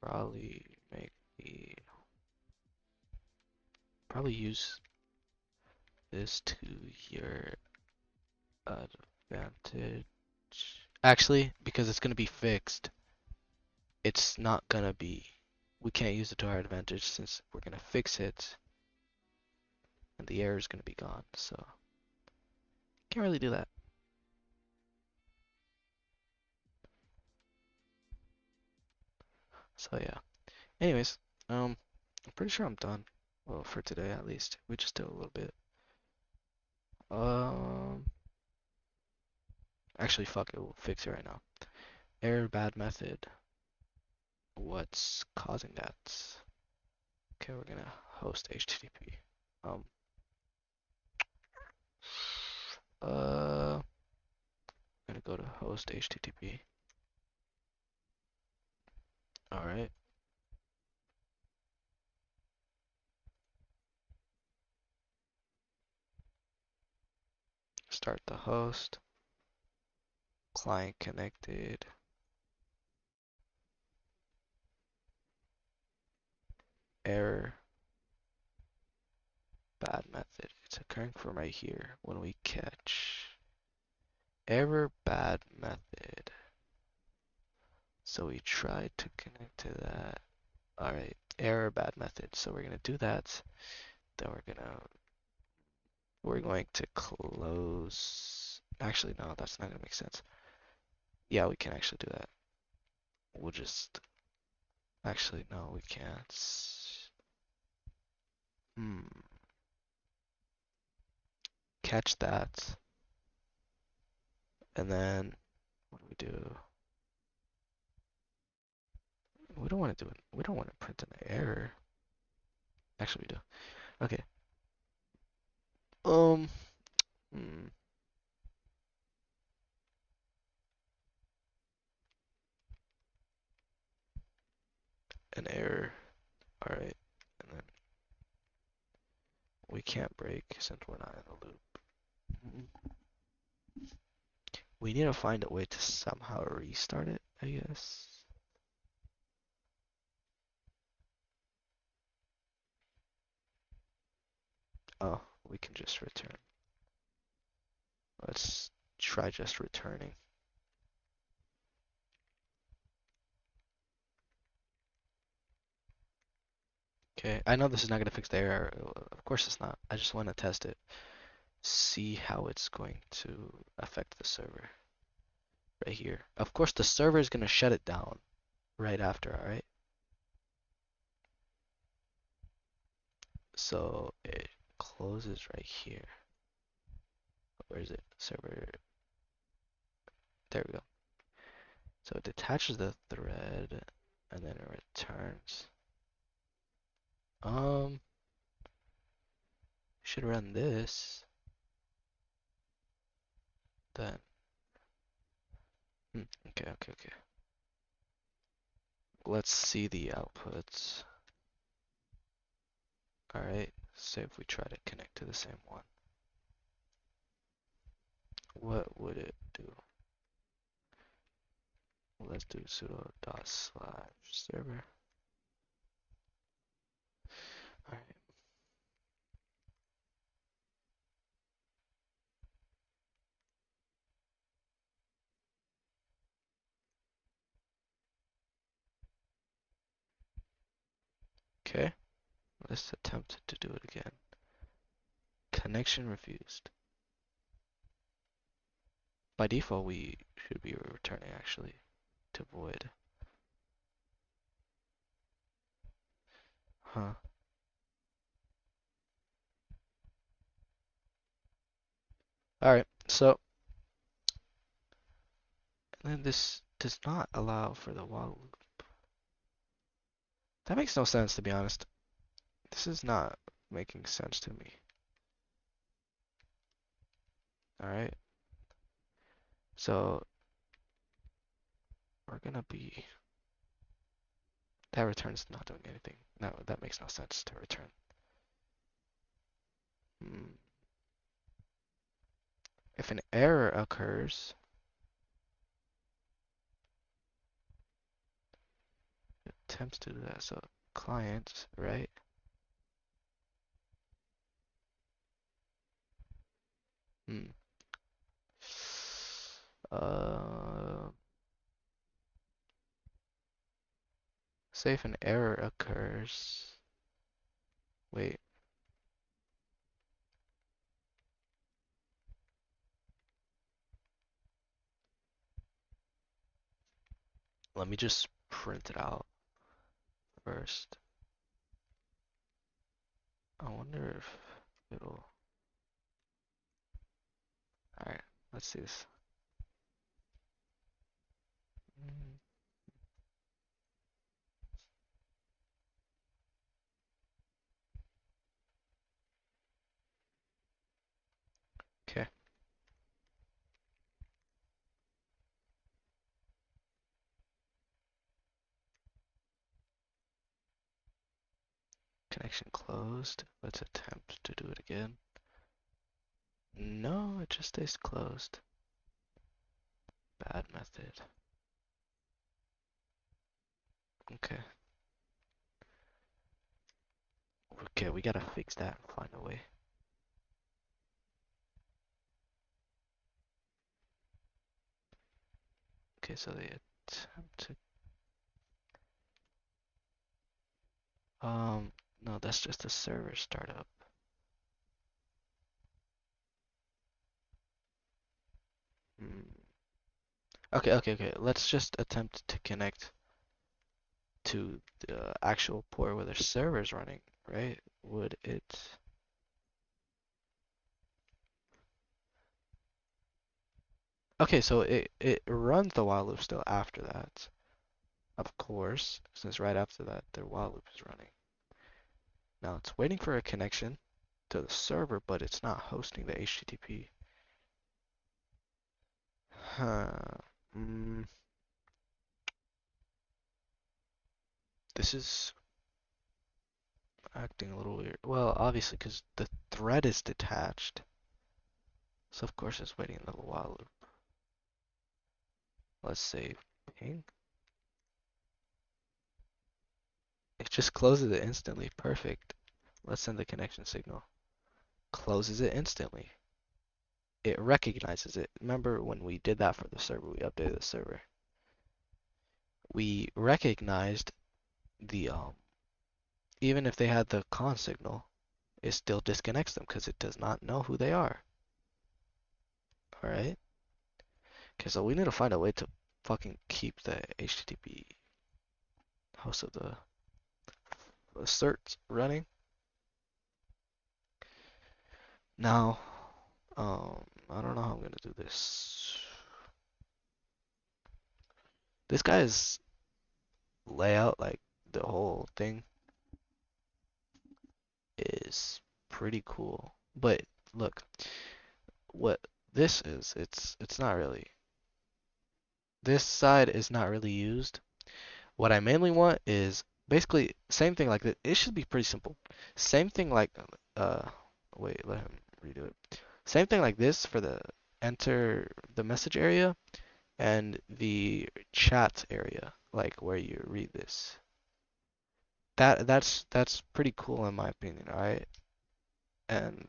Speaker 1: probably make the probably use this to your advantage. Actually, because it's gonna be fixed, it's not gonna be. We can't use it to our advantage since we're gonna fix it, and the error is gonna be gone. So can't really do that. So yeah. Anyways, I'm pretty sure I'm done. Well, for today at least. We just did a little bit. Um, actually, fuck it. We'll fix it right now. Error bad method. What's causing that? Okay, we're gonna host HTTP. Um, gonna go to host HTTP. All right. Start the host. Client connected. Error bad method. It's occurring from right here when we catch error bad method. So we tried to connect to that. Alright, error bad method. So we're gonna do that. Then we're going to close. Actually, no, that's not gonna make sense. Yeah, we can actually do that. We'll just, actually, no, we can't. Hmm, catch that. And then, what do we do? We don't want to do it. We don't want to print an error. Actually, we do. Okay. Um, hmm, an error. All right. And then we can't break since we're not in the loop. We need to find a way to somehow restart it, I guess. Oh, we can just return. Let's try just returning. Okay, I know this is not going to fix the error. Of course it's not. I just want to test it. See how it's going to affect the server. Right here. Of course the server is going to shut it down right after, alright? So it closes right here. Where is it? Server. There we go. So it detaches the thread and then it returns. Should run this. Then. Okay. Let's see the outputs. Alright, say if we try to connect to the same one. What would it do? Let's do sudo /server. Alright. Okay. Let's attempt to do it again. Connection refused. By default, we should be returning actually to void. Huh. Alright, so and then this does not allow for the while loop. That makes no sense, to be honest. This is not making sense to me. Alright. So we're gonna be, that return's not doing anything. No, that makes no sense to return. If an error occurs, it attempts to do that. So client, right? Hmm. Uh, Say if an error occurs. Wait. Let me just print it out first. I wonder if it'll. Alright, let's see this. Okay. Connection closed. Let's attempt to do it again. No, it just stays closed. Bad method. Okay. Okay, we gotta fix that and find a way. Okay, so they attempt to. No, that's just a server startup. Hmm. Okay. Let's just attempt to connect to the actual port where the server's running, right? Would it? Okay, so it runs the while loop still after that, of course, since right after that the while loop is running. Now it's waiting for a connection to the server, but it's not hosting the HTTP. Huh. Mm, this is acting a little weird. Well, obviously, because the thread is detached, so of course it's waiting a little while loop. Let's say ping. It just closes it instantly. Perfect. Let's send the connection signal. Closes it instantly. It recognizes it. Remember when we did that for the server, we updated the server. We recognized the even if they had the con signal, it still disconnects them because it does not know who they are. Alright? Okay, so we need to find a way to fucking keep the HTTP host of the cert running. Now, I don't know how I'm gonna do this. This guy's layout, like the whole thing, is pretty cool. But look, what this is, it's not really. This side is not really used. What I mainly want is basically same thing like that. It should be pretty simple. Same thing like uh wait, let him redo it. Same thing like this for the enter the message area and the chat area, like where you read this. That's pretty cool in my opinion, alright? And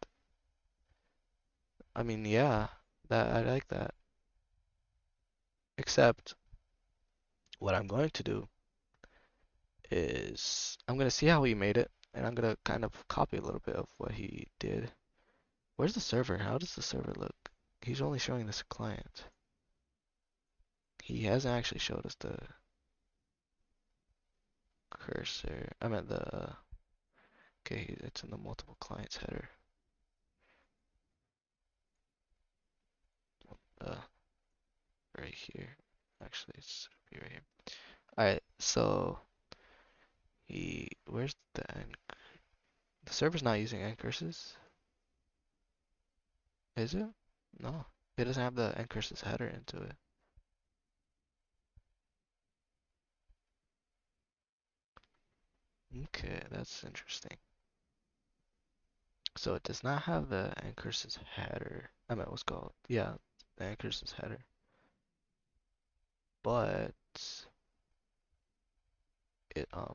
Speaker 1: I mean, yeah, that I like that. Except what I'm going to do is I'm gonna see how he made it, and I'm gonna kind of copy a little bit of what he did. Where's the server? How does the server look? He's only showing this client. He hasn't actually showed us the cursor. I meant the, okay, it's in the multiple clients header. Uh, right here. Actually, it's be right here. Alright, so where's the end? The server's not using end curses, is it? No, it doesn't have the end curses header into it. Okay, that's interesting. So it does not have the end curses header. I meant what's called, yeah, the end curses header. But it uh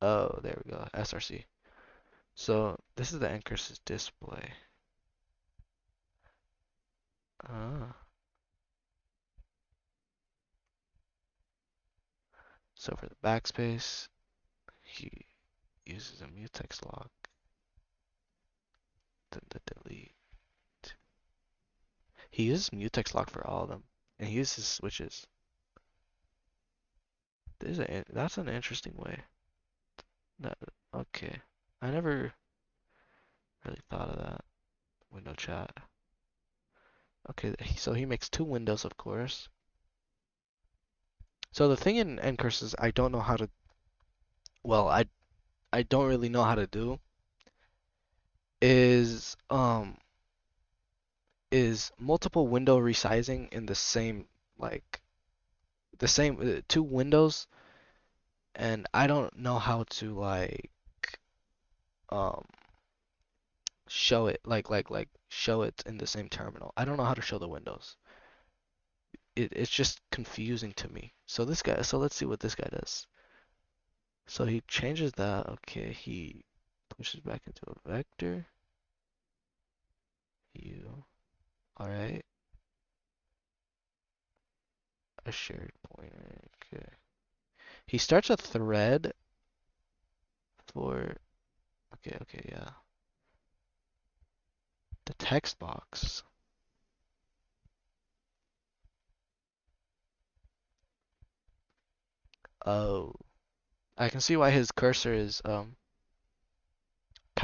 Speaker 1: oh, there we go, SRC. So this is the end curses display. Ah, so for the backspace, he uses a mutex lock, then the delete. He uses mutex lock for all of them, and he uses switches. That's an interesting way. That, okay, I never really thought of that. Window chat. Okay, so he makes two windows, of course. So the thing in ncurses, I don't know how to. Well, I don't really know how to do is multiple window resizing in the same like the same two windows, and I don't know how to like um show it like show it in the same terminal. I don't know how to show the windows. It's just confusing to me. So this guy, so let's see what this guy does. So he changes that. Okay, he pushes back into a vector. You, all right, a shared pointer. Okay. He starts a thread for. Okay, yeah. text box. Oh, I can see why his cursor is kind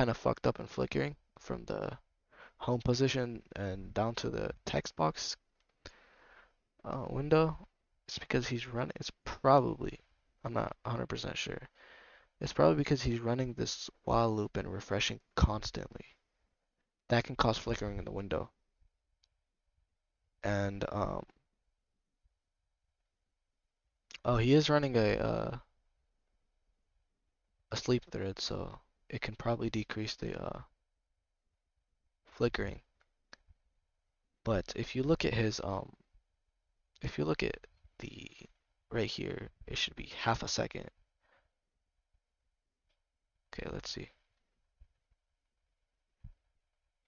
Speaker 1: of fucked up and flickering from the home position and down to the text box window. It's because he's running. It's probably, I'm not 100% sure. It's probably because he's running this while loop and refreshing constantly. That can cause flickering in the window. And oh, he is running a sleep thread, so it can probably decrease the flickering. But if you look at the right here, it should be half a second. Okay, let's see.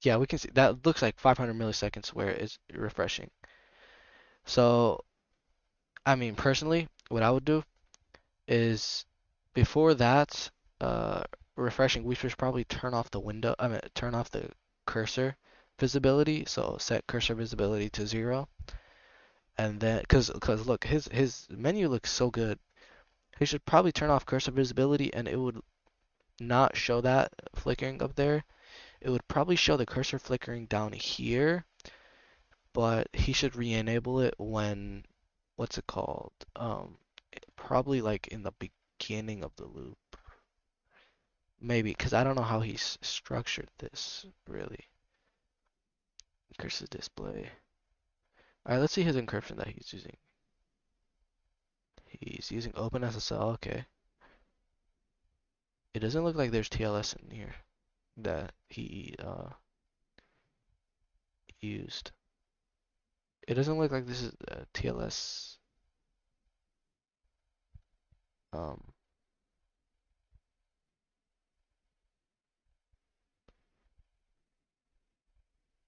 Speaker 1: Yeah, we can see that looks like 500 milliseconds where it's refreshing. So, I mean, personally, what I would do is before that uh, refreshing, we should probably turn off the window. I mean, turn off the cursor visibility. So set cursor visibility to 0, and then cause look, his menu looks so good. He should probably turn off cursor visibility, and it would not show that flickering up there. It would probably show the cursor flickering down here, but he should re-enable it when, what's it called? Probably like in the beginning of the loop. Maybe, because I don't know how he's structured this, really. Cursor display. Alright, let's see his encryption that he's using. He's using OpenSSL, okay. It doesn't look like there's TLS in here that he used. It doesn't look like this is TLS. Um,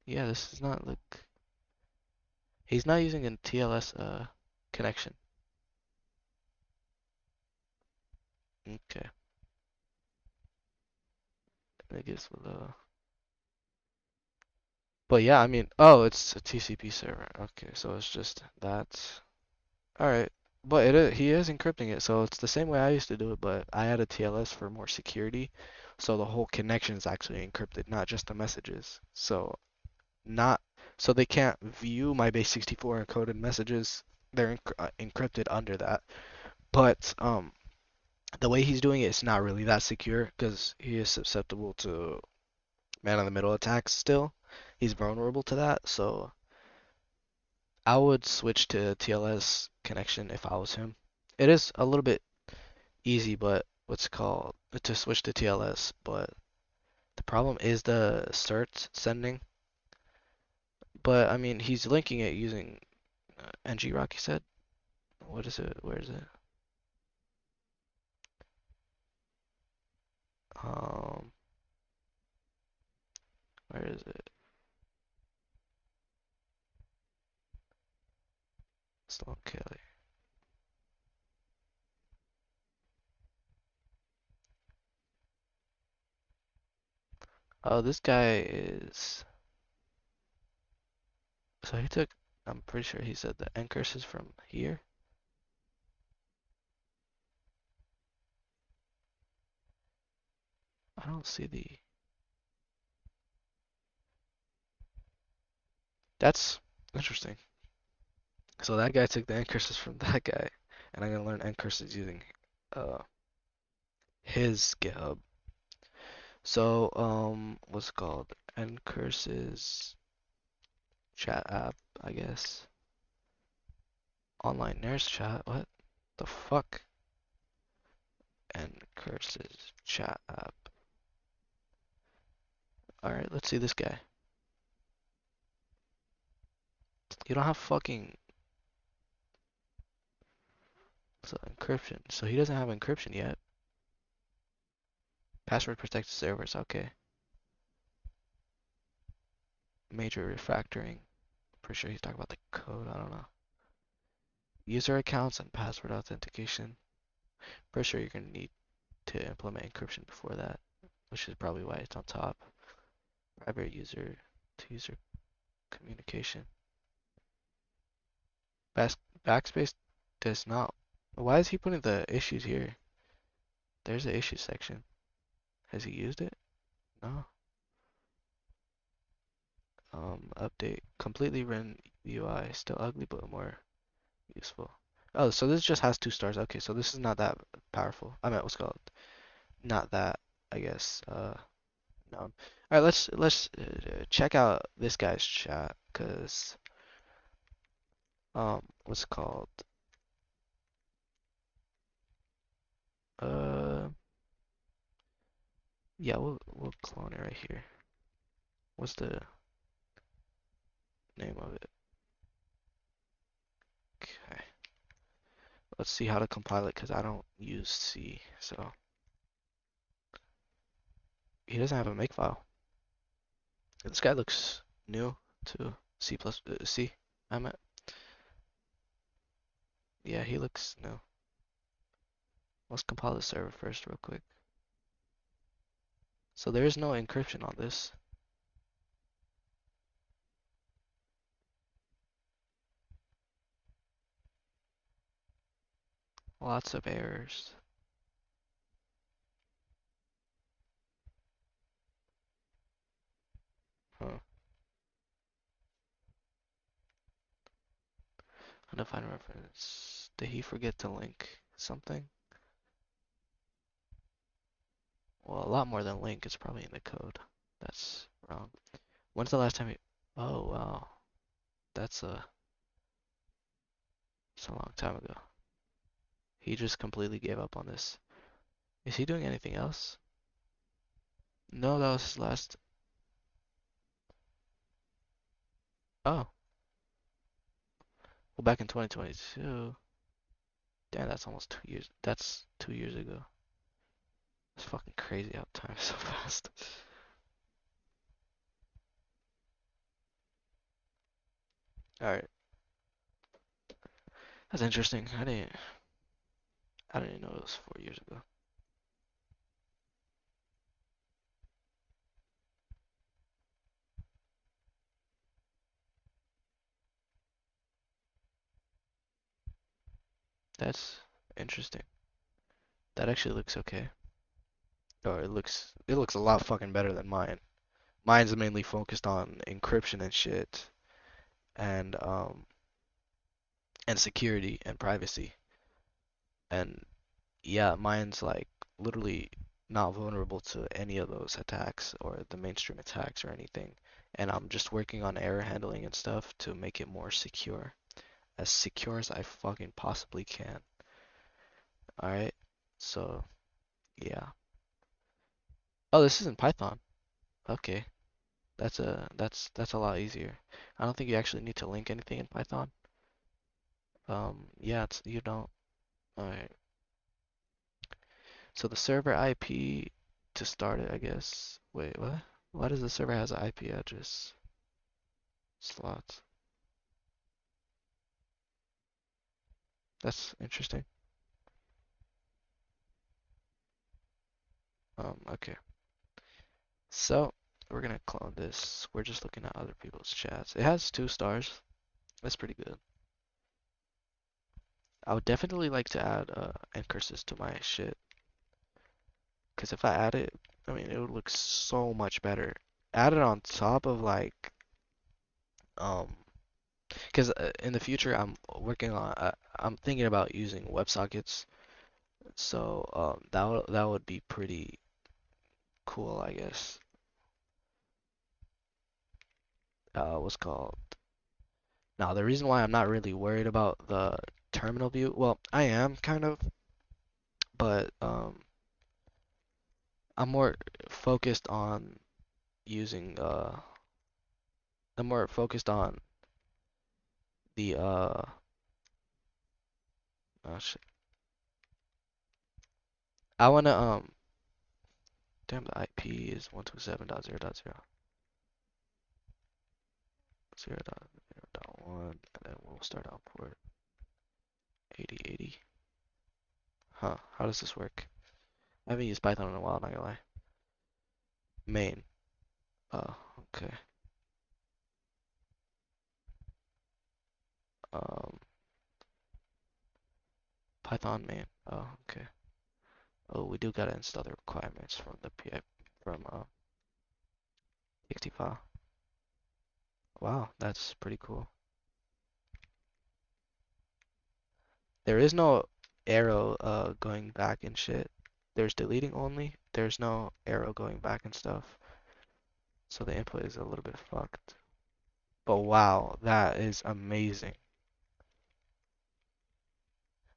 Speaker 1: yeah, this does not look. He's not using a TLS connection. Okay, I guess we'll. But yeah, I mean, oh, it's a TCP server. Okay, so it's just that. All right, but he is encrypting it, so it's the same way I used to do it, but I added TLS for more security, so the whole connection is actually encrypted, not just the messages. Not so they can't view my base64 encoded messages. They're encrypted under that. But the way he's doing it, it's not really that secure because he is susceptible to man-in-the-middle attacks still. He's vulnerable to that, so I would switch to TLS connection if I was him. It is a little bit easy, but what's it called to switch to TLS, but the problem is the cert sending. But I mean, he's linking it using NGRock, he said. What is it? Where is it? Um, where is it? Sloan Kelly. Oh, this guy is. So he took. I'm pretty sure he said the Encurse is from here. I don't see the. That's interesting. So that guy took the Encurses from that guy, and I'm gonna learn Encurses using uh his GitHub. So what's it called? Encurses chat app, I guess. Online nurse chat. What the fuck? Encurses chat app. All right, let's see this guy. You don't have fucking so encryption. So he doesn't have encryption yet. Password protected servers. Okay. Major refactoring. Pretty sure he's talking about the code. I don't know. User accounts and password authentication. Pretty sure you're gonna need to implement encryption before that, which is probably why it's on top. Private user to user communication. Back, backspace does not. Why is he putting the issues here? There's the issue section. Has he used it? No. Update. Completely written UI. Still ugly, but more useful. Oh, so this just has 2 stars. Okay, so this is not that powerful. I meant what's called. Not that, I guess. No. All right, let's check out this guy's chat, cause what's it called? Uh, yeah, we'll clone it right here. What's the name of it? Okay. Let's see how to compile it, cause I don't use C, so he doesn't have a makefile. This guy looks new to C plus C. I meant, yeah, he looks new. Let's compile the server first, real quick. So there is no encryption on this. Lots of errors. Huh. Undefined reference. Did he forget to link something? Well, a lot more than link. It's probably in the code. That's wrong. When's the last time you... Oh, wow. That's it's a long time ago. He just completely gave up on this. Is he doing anything else? No, that was his last... Oh. Well, back in 2022. Damn, that's almost 2 years. That's 2 years ago. It's fucking crazy how time is so fast. Alright. That's interesting. I didn't know it was 4 years ago. That's interesting. That actually looks okay. Oh, it looks a lot fucking better than mine. Mine's mainly focused on encryption and shit, and and security and privacy. And yeah, mine's like literally not vulnerable to any of those attacks or the mainstream attacks or anything. And I'm just working on error handling and stuff to make it more secure as I fucking possibly can. All right. So, yeah. Oh, this is in Python. Okay. That's a lot easier. I don't think you actually need to link anything in Python. Yeah, you don't. All right. So the server IP to start it, I guess. Wait, what? Why does the server has an IP address slot? That's interesting. Okay. So we're gonna clone this. We're just looking at other people's chats. It has 2 stars. That's pretty good. I would definitely like to add Encurses to my shit. Because if I add it, I mean, it would look so much better. Add it on top of like, um, because in the future I'm thinking about using WebSockets. So that would be pretty cool, I guess. What's called? Now the reason why I'm not really worried about the terminal view, well, I am kind of, but I'm more focused on using I'm more focused on the oh shit. I wanna damn, the IP is 127.0.0.0.1, and then we'll start on port 8080. Huh, how does this work? I haven't used Python in a while, not gonna lie. Main. Oh, okay. Um, Python main. Oh, okay. Oh, we do gotta install the requirements from the PI from txt file. Wow, that's pretty cool. There is no arrow going back and shit. There's deleting only. There's no arrow going back and stuff. So the input is a little bit fucked. But wow, that is amazing.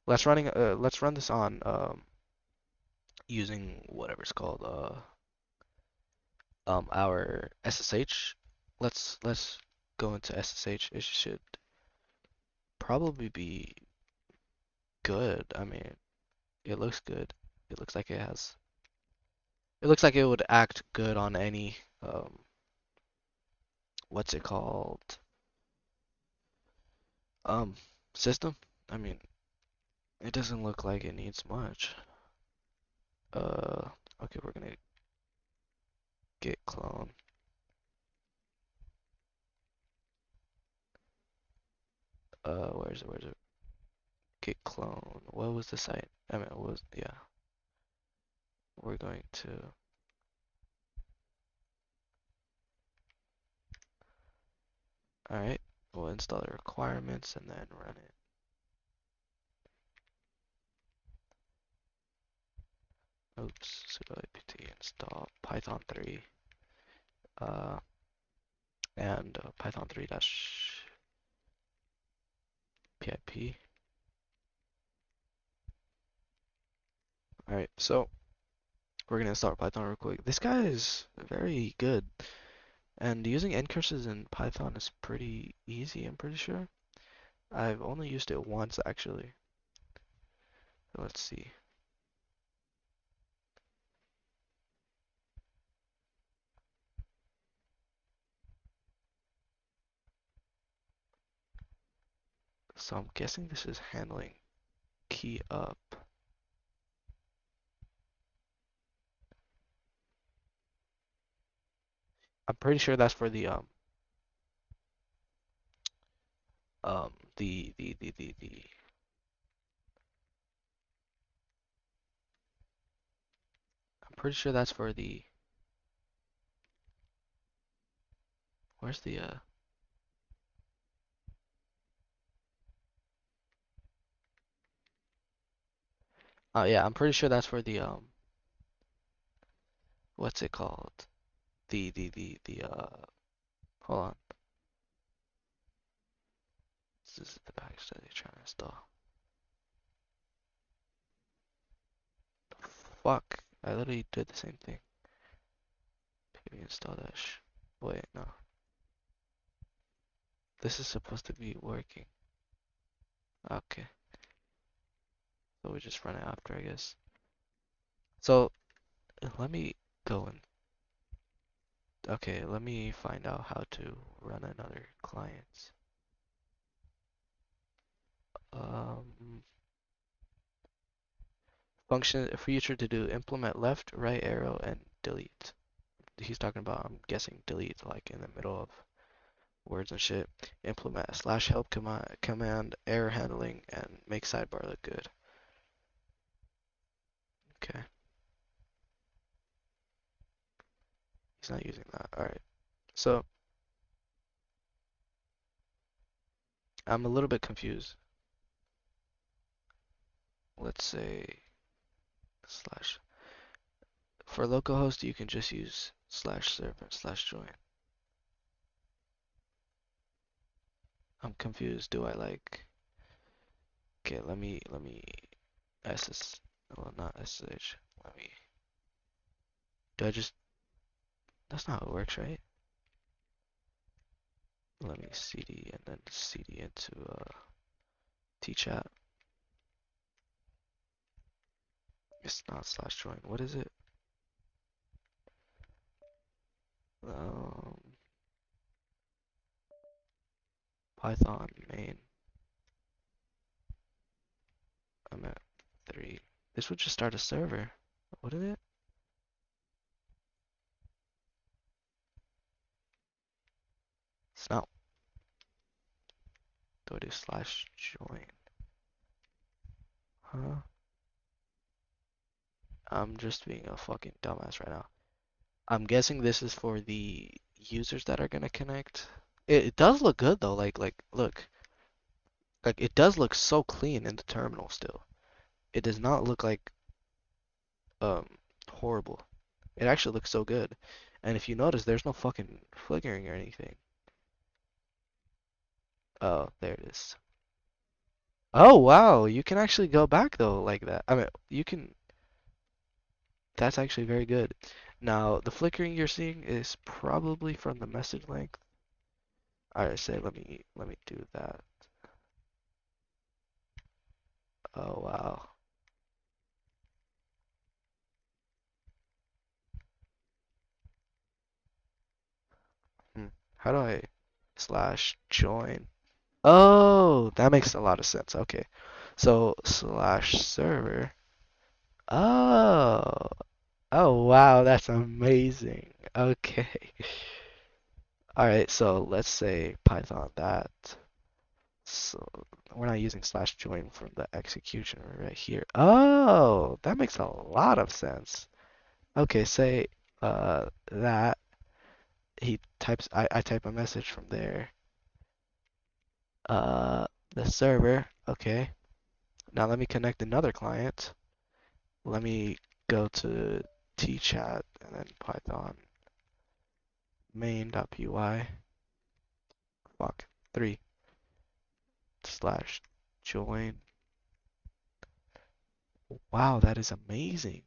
Speaker 1: Let's run this on using whatever's called our SSH. Let's go into SSH. It should probably be good. I mean, it looks good. It looks like it has. It looks like it would act good on any what's it called? Um, system. I mean, it doesn't look like it needs much. Uh, okay, we're gonna git clone. Where's it? Where's it? Git clone. What was the site? I mean, it was yeah. We're going to. All right. We'll install the requirements and then run it. Oops. Sudo apt install Python 3. Uh, and Python 3 dash pip. All right. So we're gonna install Python real quick. This guy is very good. And using ncurses in Python is pretty easy, I'm pretty sure. I've only used it once actually. Let's see. So I'm guessing this is handling key up. I'm pretty sure that's for the I'm pretty sure that's for the where's the oh yeah, I'm pretty sure that's for the what's it called? The hold on. This is the package that they're trying to install. Fuck. I literally did the same thing. Maybe install that wait, no. This is supposed to be working. Okay. So we just run it after, I guess. So let me go and okay, let me find out how to run another client. Um, function feature to do implement left, right arrow, and delete. He's talking about, I'm guessing, delete like in the middle of words and shit. Implement a slash help command, error handling, and make sidebar look good. Okay. He's not using that. Alright. So I'm a little bit confused. Let's say slash. For localhost, you can just use slash server slash join. I'm confused. Do I like? Okay, let me ss. Well, not sh. Let me. Do I just? That's not how it works, right? Let me cd and then cd into tchat. It's not slash join. What is it? Um, Python main. I'm at 3. This would just start a server, wouldn't it? It's not. do I do slash join? Huh? I'm just being a fucking dumbass right now. I'm guessing this is for the users that are gonna connect. It does look good though. Like look, like it does look so clean in the terminal still. It does not look like um horrible. It actually looks so good. And if you notice, there's no fucking flickering or anything. Oh, there it is. Oh wow, you can actually go back though like that. I mean, you can. That's actually very good. Now, the flickering you're seeing is probably from the message length. Alright, say let me do that. Oh wow. Hmm. How do I slash join? Oh, that makes a lot of sense. Okay. So slash server. Oh. Oh wow, that's amazing. Okay. Alright, so let's say Python that. So we're not using slash join from the execution right here. Oh, that makes a lot of sense. Okay, say that he types I type a message from there. Uh the server, okay. Now let me connect another client. Let me go to tchat and then Python main.py fuck 3 slash join. Wow, that is amazing.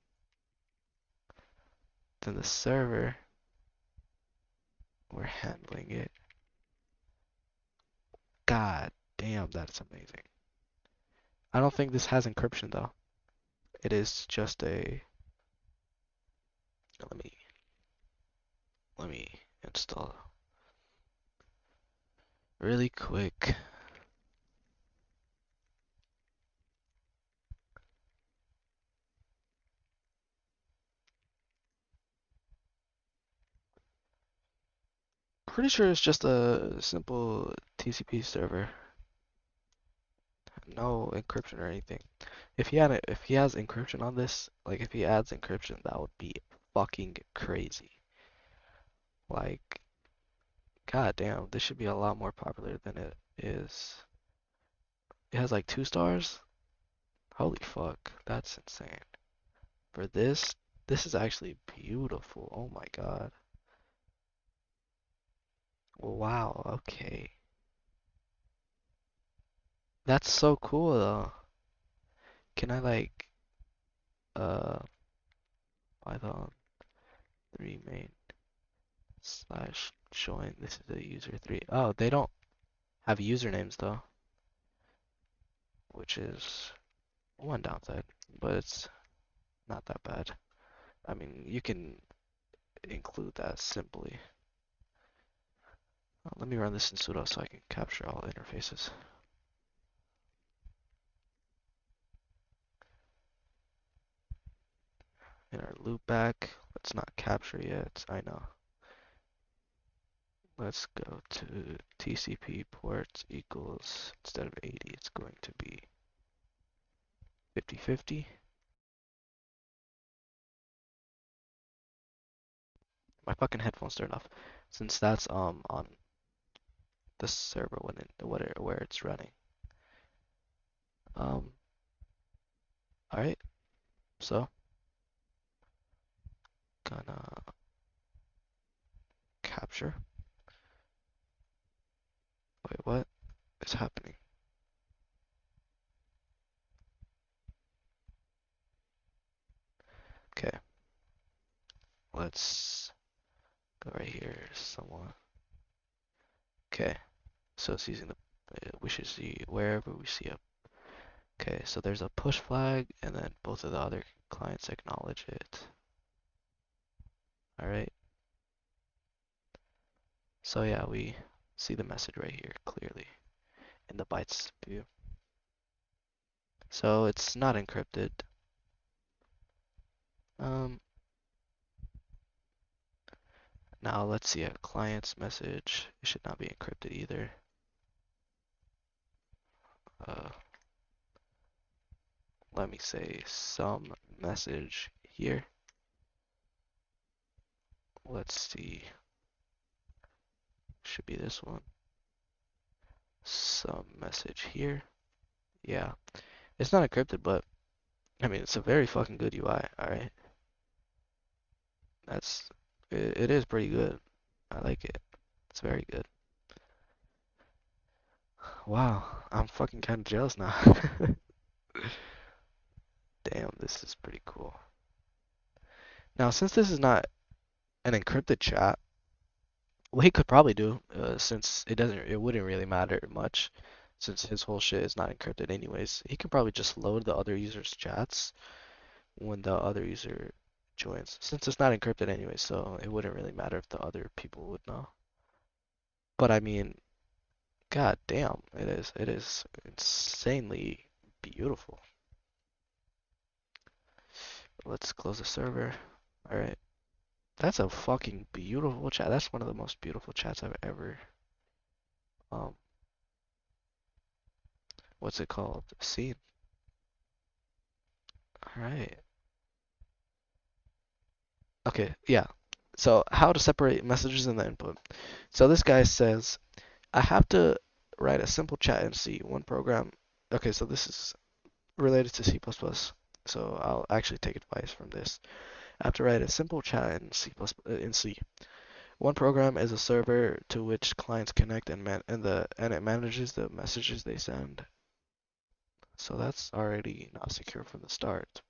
Speaker 1: Then the server, we're handling it. God damn, that's amazing. I don't think this has encryption though. It is just a. Let me let me install really quick. Pretty sure it's just a simple TCP server. No encryption or anything. If he has encryption on this, like if he adds encryption, that would be fucking crazy. Like, god damn, this should be a lot more popular than it is. It has like 2 stars? Holy fuck, that's insane. For this is actually beautiful. Oh my god. Wow, okay. That's so cool though. Can I like uh Python 3 main slash join? This is the user 3. Oh, they don't have usernames though, which is one downside, but it's not that bad. I mean, you can include that simply. Let me run this in sudo so I can capture all interfaces. In our loopback, let's not capture yet. I know. Let's go to TCP ports equals, instead of 80, it's going to be 50/50. My fucking headphones turned off, since that's on the server when where it's running. Um, all right, so gonna capture. Wait, what is happening? Okay, let's go right here. Someone. Okay, so it's using the. We should see wherever we see a. Okay, so there's a push flag, and then both of the other clients acknowledge it. All right. So yeah, we see the message right here clearly in the bytes view. So it's not encrypted. Um, Now let's see a client's message. It should not be encrypted either. uh, let me say some message here. Let's see. Should be this one. Some message here. Yeah. It's not encrypted, but I mean, it's a very fucking good UI, alright? That's, it is pretty good. I like it. It's very good. Wow, I'm fucking kind of jealous now. Damn, this is pretty cool. Now, since this is not an encrypted chat, what he could probably do, since it wouldn't really matter much, since his whole shit is not encrypted anyways, he can probably just load the other user's chats when the other user joins, since it's not encrypted anyway, so it wouldn't really matter if the other people would know. But I mean, god damn, it is insanely beautiful. Let's close the server. All right. That's a fucking beautiful chat. That's one of the most beautiful chats I've ever um what's it called? Seen. All right. Okay, yeah. So how to separate messages in the input. So this guy says, I have to write a simple chat in C, one program. Okay, so this is related to C++. So I'll actually take advice from this. I have to write a simple chat in C. One program is a server to which clients connect and it manages the messages they send. So that's already not secure from the start.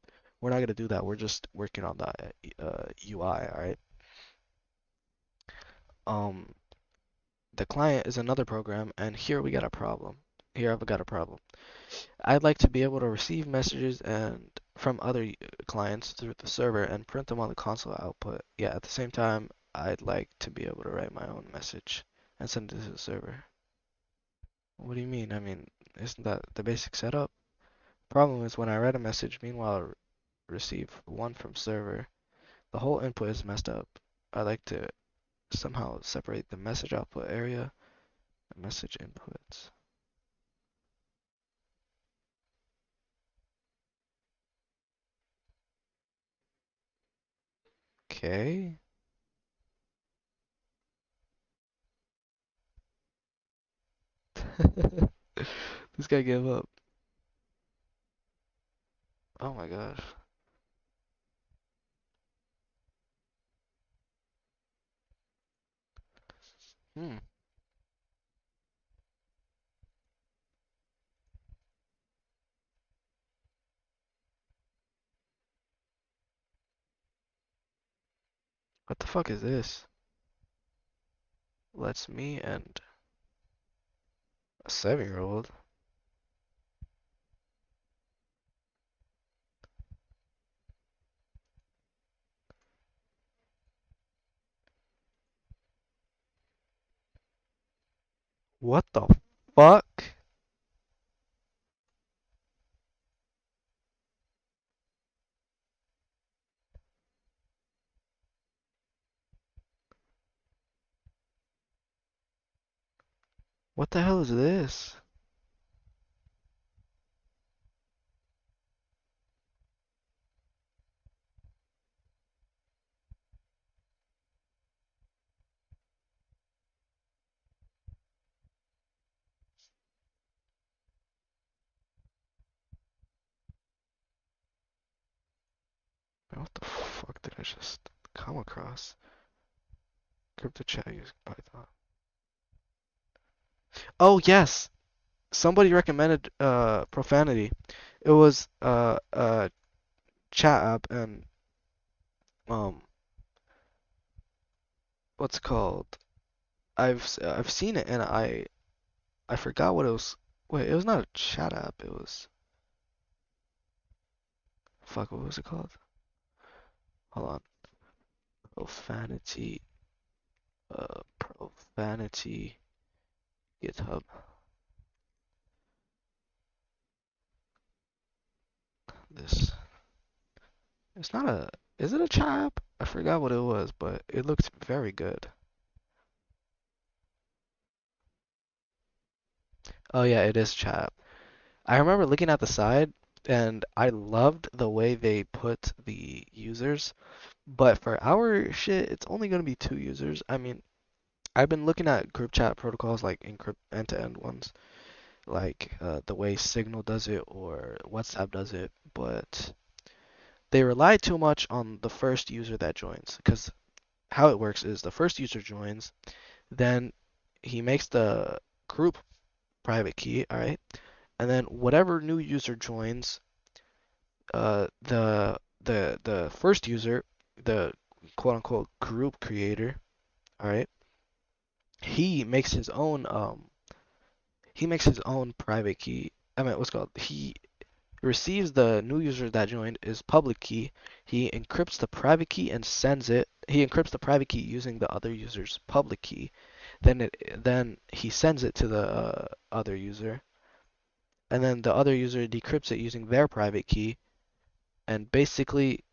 Speaker 1: We're not gonna do that. We're just working on that UI, all right? Um, the client is another program, and here we got a problem. Here I've got a problem. I'd like to be able to receive messages and from other clients through the server and print them on the console output. Yeah, at the same time, I'd like to be able to write my own message and send it to the server. What do you mean? I mean, isn't that the basic setup? Problem is when I write a message, meanwhile I receive one from server, the whole input is messed up. I like to somehow separate the message output area and message inputs. Okay. This guy gave up. Oh my gosh. Hmm. What the fuck is this? Let's me and a 7-year-old. What the fuck? What the hell is this? Man, what the fuck did I just come across? Crypto chat using Python. Oh yes! Somebody recommended Profanity. It was a chat app and um what's it called? I've seen it and I forgot what it was. Wait, it was not a chat app. It was fuck. What was it called? Hold on. Profanity. Profanity. GitHub. This. It's not a. Is it a chat app? I forgot what it was, but it looked very good. Oh yeah, it is chat app. I remember looking at the side and I loved the way they put the users, but for our shit, it's only gonna be two users. I mean, I've been looking at group chat protocols like encrypt end-to-end ones, like the way Signal does it or WhatsApp does it, but they rely too much on the first user that joins. Because how it works is the first user joins, then he makes the group private key, all right, and then whatever new user joins, the first user, the quote unquote group creator, all right, he makes his own private key. I mean, what's it called? He receives the new user that joined is public key. He encrypts the private key and sends it. He encrypts the private key using the other user's public key. Then he sends it to the other user, and then the other user decrypts it using their private key. And basically,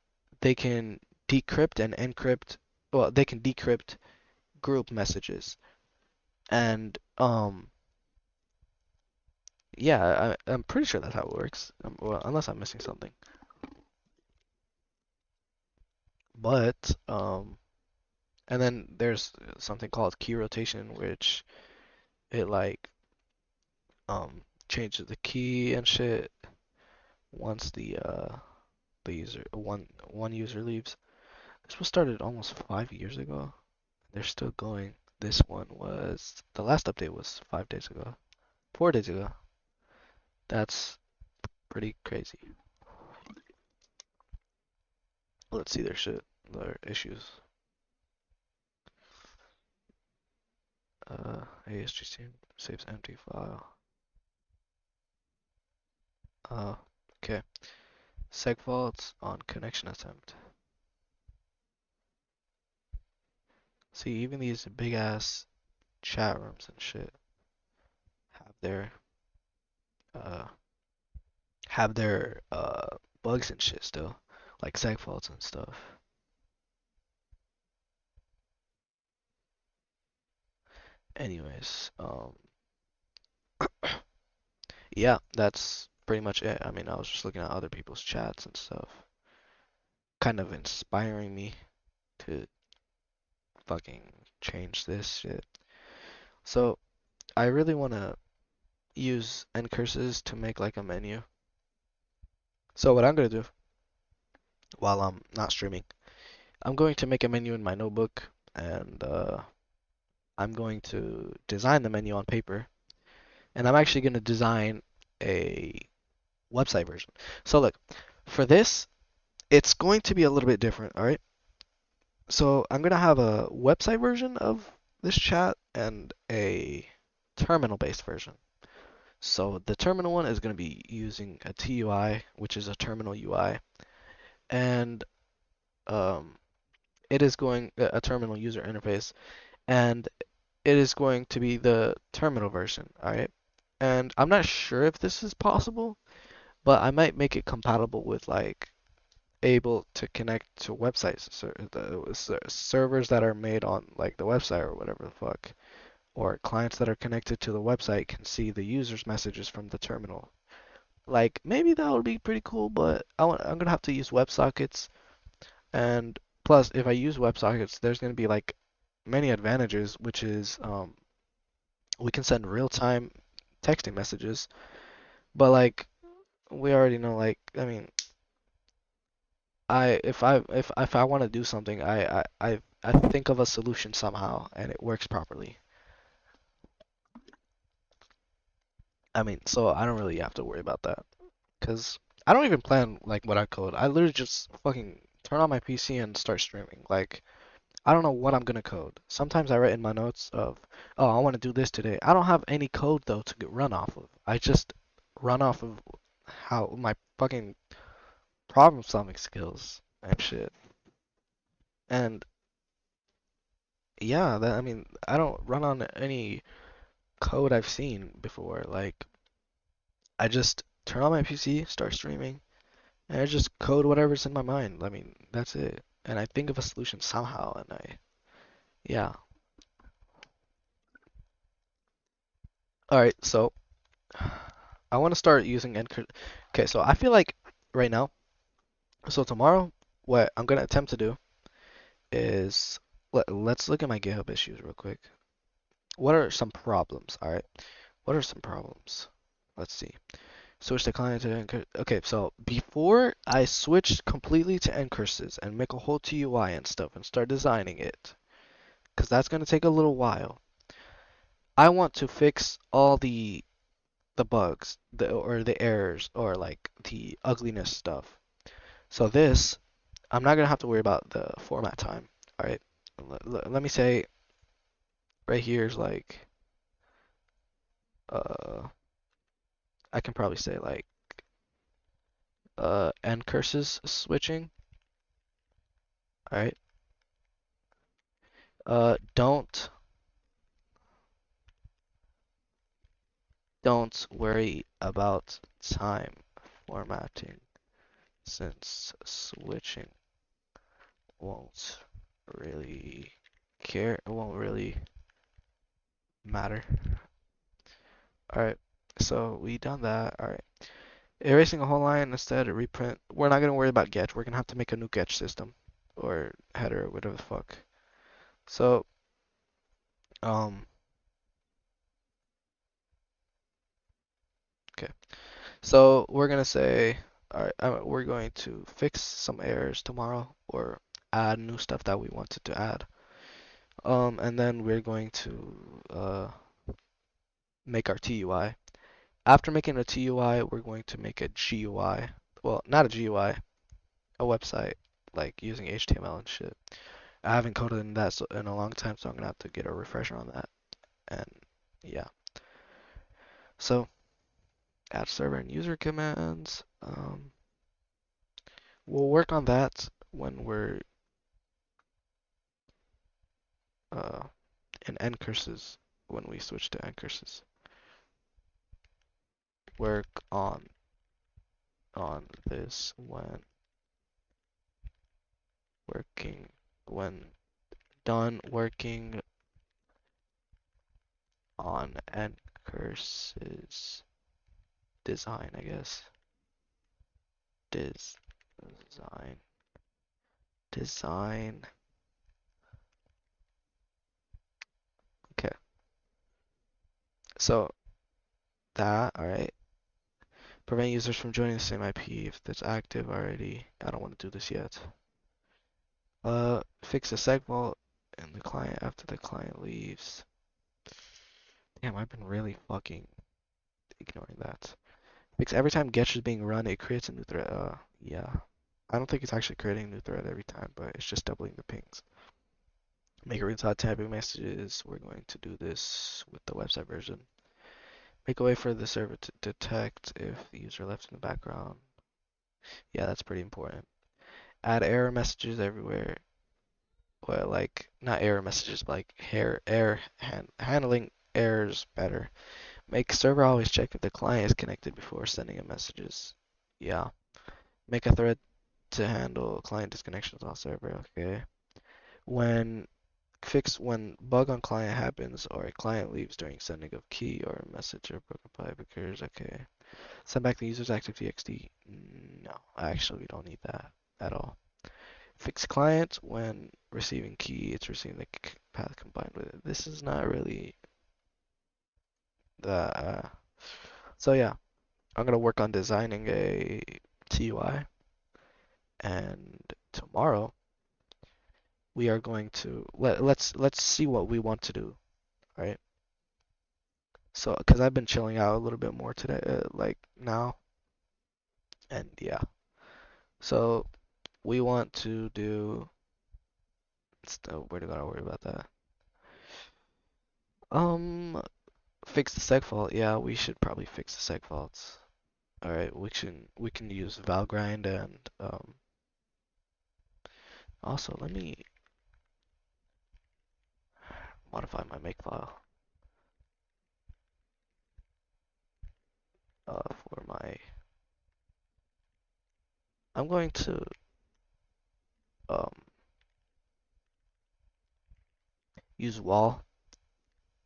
Speaker 1: they can decrypt and encrypt. Well, they can decrypt group messages. And yeah, I'm pretty sure that's how it works. Well, unless I'm missing something. But and then there's something called key rotation, which it like changes the key and shit once the user one user leaves. This was started almost 5 years ago. They're still going. This one was the last update was 5 days ago, 4 days ago. That's pretty crazy. Let's see their shit, their issues. ASGC saves empty file. Okay. Seg faults on connection attempt. See, even these big ass chat rooms and shit have their uh bugs and shit still, like seg faults and stuff. Anyways, yeah, that's pretty much it. I mean, I was just looking at other people's chats and stuff, kind of inspiring me to fucking change this shit. So I really want to use ncurses to make like a menu. So what I'm gonna do while I'm not streaming, I'm going to make a menu in my notebook, and I'm going to design the menu on paper, and I'm actually going to design a website version. So look, for this, it's going to be a little bit different, all right? So I'm going to have a website version of this chat and a terminal-based version. So the terminal one is going to be using a TUI, which is a terminal UI, and um, it is going a terminal user interface, and it is going to be the terminal version, all right? And I'm not sure if this is possible, but I might make it compatible with like able to connect to websites, servers that are made on like the website or whatever the fuck, or clients that are connected to the website can see the user's messages from the terminal. Like maybe that would be pretty cool, but I'm gonna have to use WebSockets, and plus if I use WebSockets, there's gonna be like many advantages, which is we can send real-time texting messages, but like we already know, like I mean, if I want to do something, I think of a solution somehow and it works properly. I mean, so I don't really have to worry about that because I don't even plan like what I code. I literally just fucking turn on my PC and start streaming. Like I don't know what I'm gonna code. Sometimes I write in my notes of, oh, I want to do this today. I don't have any code though to run off of. I just run off of how my fucking problem solving skills and shit. And yeah, I mean, I don't run on any code I've seen before. Like, I just turn on my PC, start streaming, and I just code whatever's in my mind. I mean, that's it. And I think of a solution somehow, and yeah. All right, so I want to start using encrypt. Okay, so I feel like right now, so tomorrow, what I'm gonna attempt to do is let's look at my GitHub issues real quick. What are some problems? All right, what are some problems? Let's see. Switch the client to encrypt. Okay, so before I switch completely to ncurses and make a whole TUI and stuff and start designing it, because that's gonna take a little while. I want to fix all the bugs, or the errors, or like the ugliness stuff. So this, I'm not gonna have to worry about the format time. All right, let me say right here is like, uh, I can probably say like ncurses switching. All right, don't worry about time formatting since switching won't really won't really matter. Alright, so we done that. Alright. Erasing a whole line instead of reprint. We're not gonna worry about Getch. We're gonna have to make a new Getch system. Or header, whatever the fuck. So, um, okay. So we're gonna say, alright, we're going to fix some errors tomorrow, or add new stuff that we wanted to add. And then we're going to make our TUI. After making a TUI, we're going to make a GUI. Well, not a GUI, a website, like using HTML and shit. I haven't coded in that in a long time, so I'm gonna have to get a refresher on that. And yeah, so add server and user commands. We'll work on that when we're uh, in ncurses, when we switch to ncurses. Work on this working when done working on ncurses design, I guess. Design. Design. Okay. So that, all right. Prevent users from joining the same IP if it's active already. I don't want to do this yet. Fix the segfault in the client after the client leaves. Damn, I've been really fucking ignoring that. Fix every time Getch is being run, it creates a new thread. Yeah. I don't think it's actually creating a new thread every time, but it's just doubling the pings. Make a retard typing messages. We're going to do this with the website version. Make a way for the server to detect if the user left in the background. Yeah, that's pretty important. Add error messages everywhere. Well, like, not error messages, but like handling errors better. Make server always check if the client is connected before sending a messages. Yeah. Make a thread to handle client disconnections on server. Okay. When when bug on client happens or a client leaves during sending of key or a message or broken pipe occurs. Okay. Send back the user's active TXT. No, actually we don't need that at all. Fix client when receiving key, it's receiving the path combined with it. This is not really the. So yeah, I'm gonna work on designing a TUI, and tomorrow we are going to let's see what we want to do, right? So, because I've been chilling out a little bit more today, like now, and yeah. So we want to do. We're not gonna worry about that. Um, Fix the seg fault. Yeah, we should probably fix the seg faults. All right, we can use Valgrind and also let me modify my makefile for my. I'm going to um use wall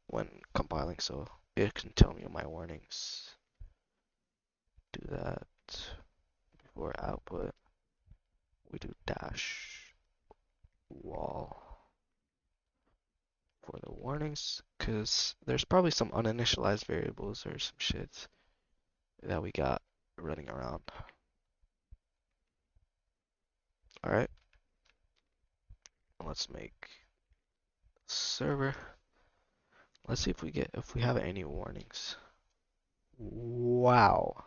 Speaker 1: when compiling, so it can tell me my warnings. do that before output. We do dash wall for the warnings, because there's probably some uninitialized variables or some shit that we got running around. Alright, let's make server. Let's see if we have any warnings. Wow.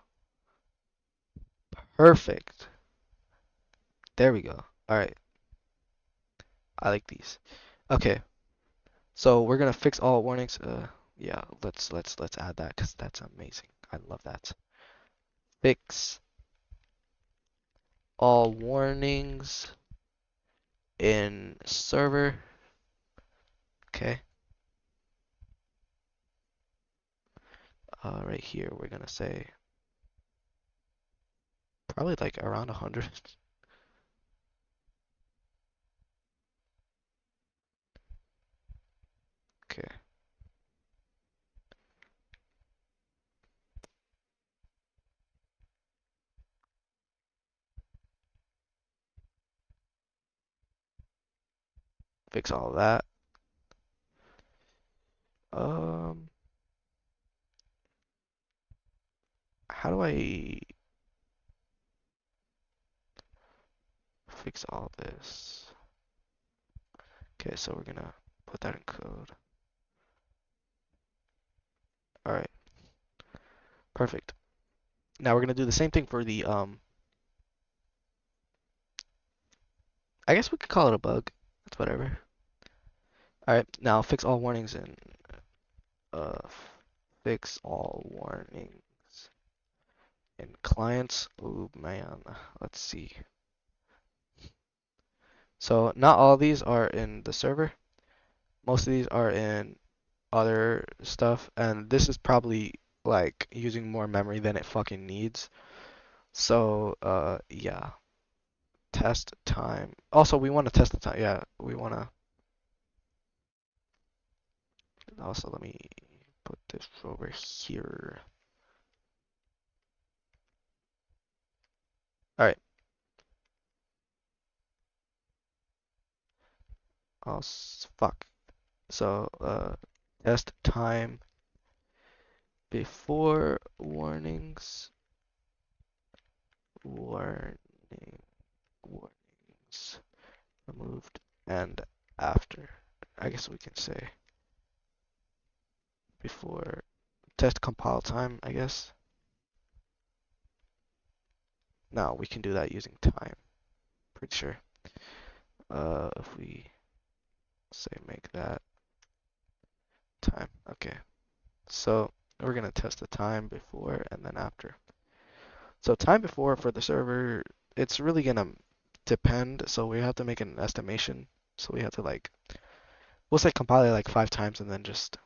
Speaker 1: Perfect. There we go. Alright, I like these. Okay, so we're gonna fix all warnings. Yeah, let's add that because that's amazing. I love that. Fix all warnings in server. Okay. Right here we're gonna say probably like around 100. Okay. Fix all that. Um, how do I fix all this? Okay, so we're gonna put that in code. All right, perfect. Now we're gonna do the same thing for the I guess we could call it a bug. That's whatever. All right, now fix all warnings and uh fix all warnings in clients. Oh man, let's see. So not all these are in the server. Most of these are in other stuff, and this is probably like using more memory than it fucking needs. So yeah, test time. Also, we want to test the time. Yeah, we want to. Also, let me put this over here. All right. Oh fuck. So test time before warnings, warning, warnings removed, and after. I guess we can say before test compile time, I guess. Now we can do that using time. Pretty sure. If we say make that time. Okay. So we're gonna test the time before and then after. So time before for the server, it's really gonna depend. So we have to make an estimation. So we have to like, we'll say compile it like 5 times and then just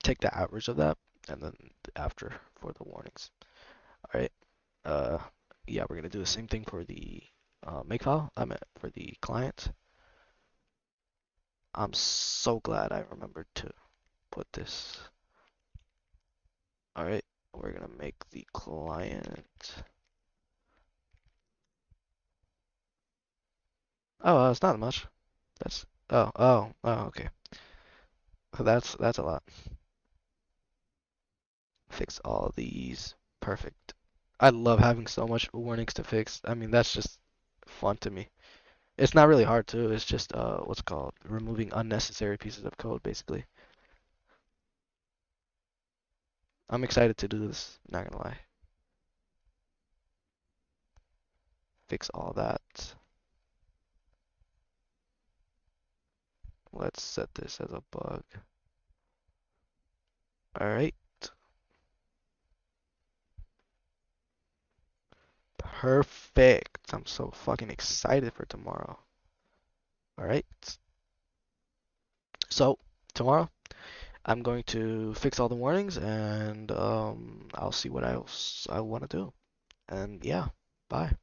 Speaker 1: take the average of that and then after for the warnings. All right. Uh, yeah, we're gonna do the same thing for the makefile. I meant for the client. I'm so glad I remembered to put this. All right, we're gonna make the client. Oh, it's not much. That's okay. That's a lot. Fix all these. Perfect. I love having so much warnings to fix. I mean, that's just fun to me. It's not really hard too. It's just what's it called removing unnecessary pieces of code, basically. I'm excited to do this. Not gonna lie. Fix all that. Let's set this as a bug. All right. Perfect. I'm so fucking excited for tomorrow. All right. So tomorrow I'm going to fix all the warnings and I'll see what else I want to do. And yeah, bye.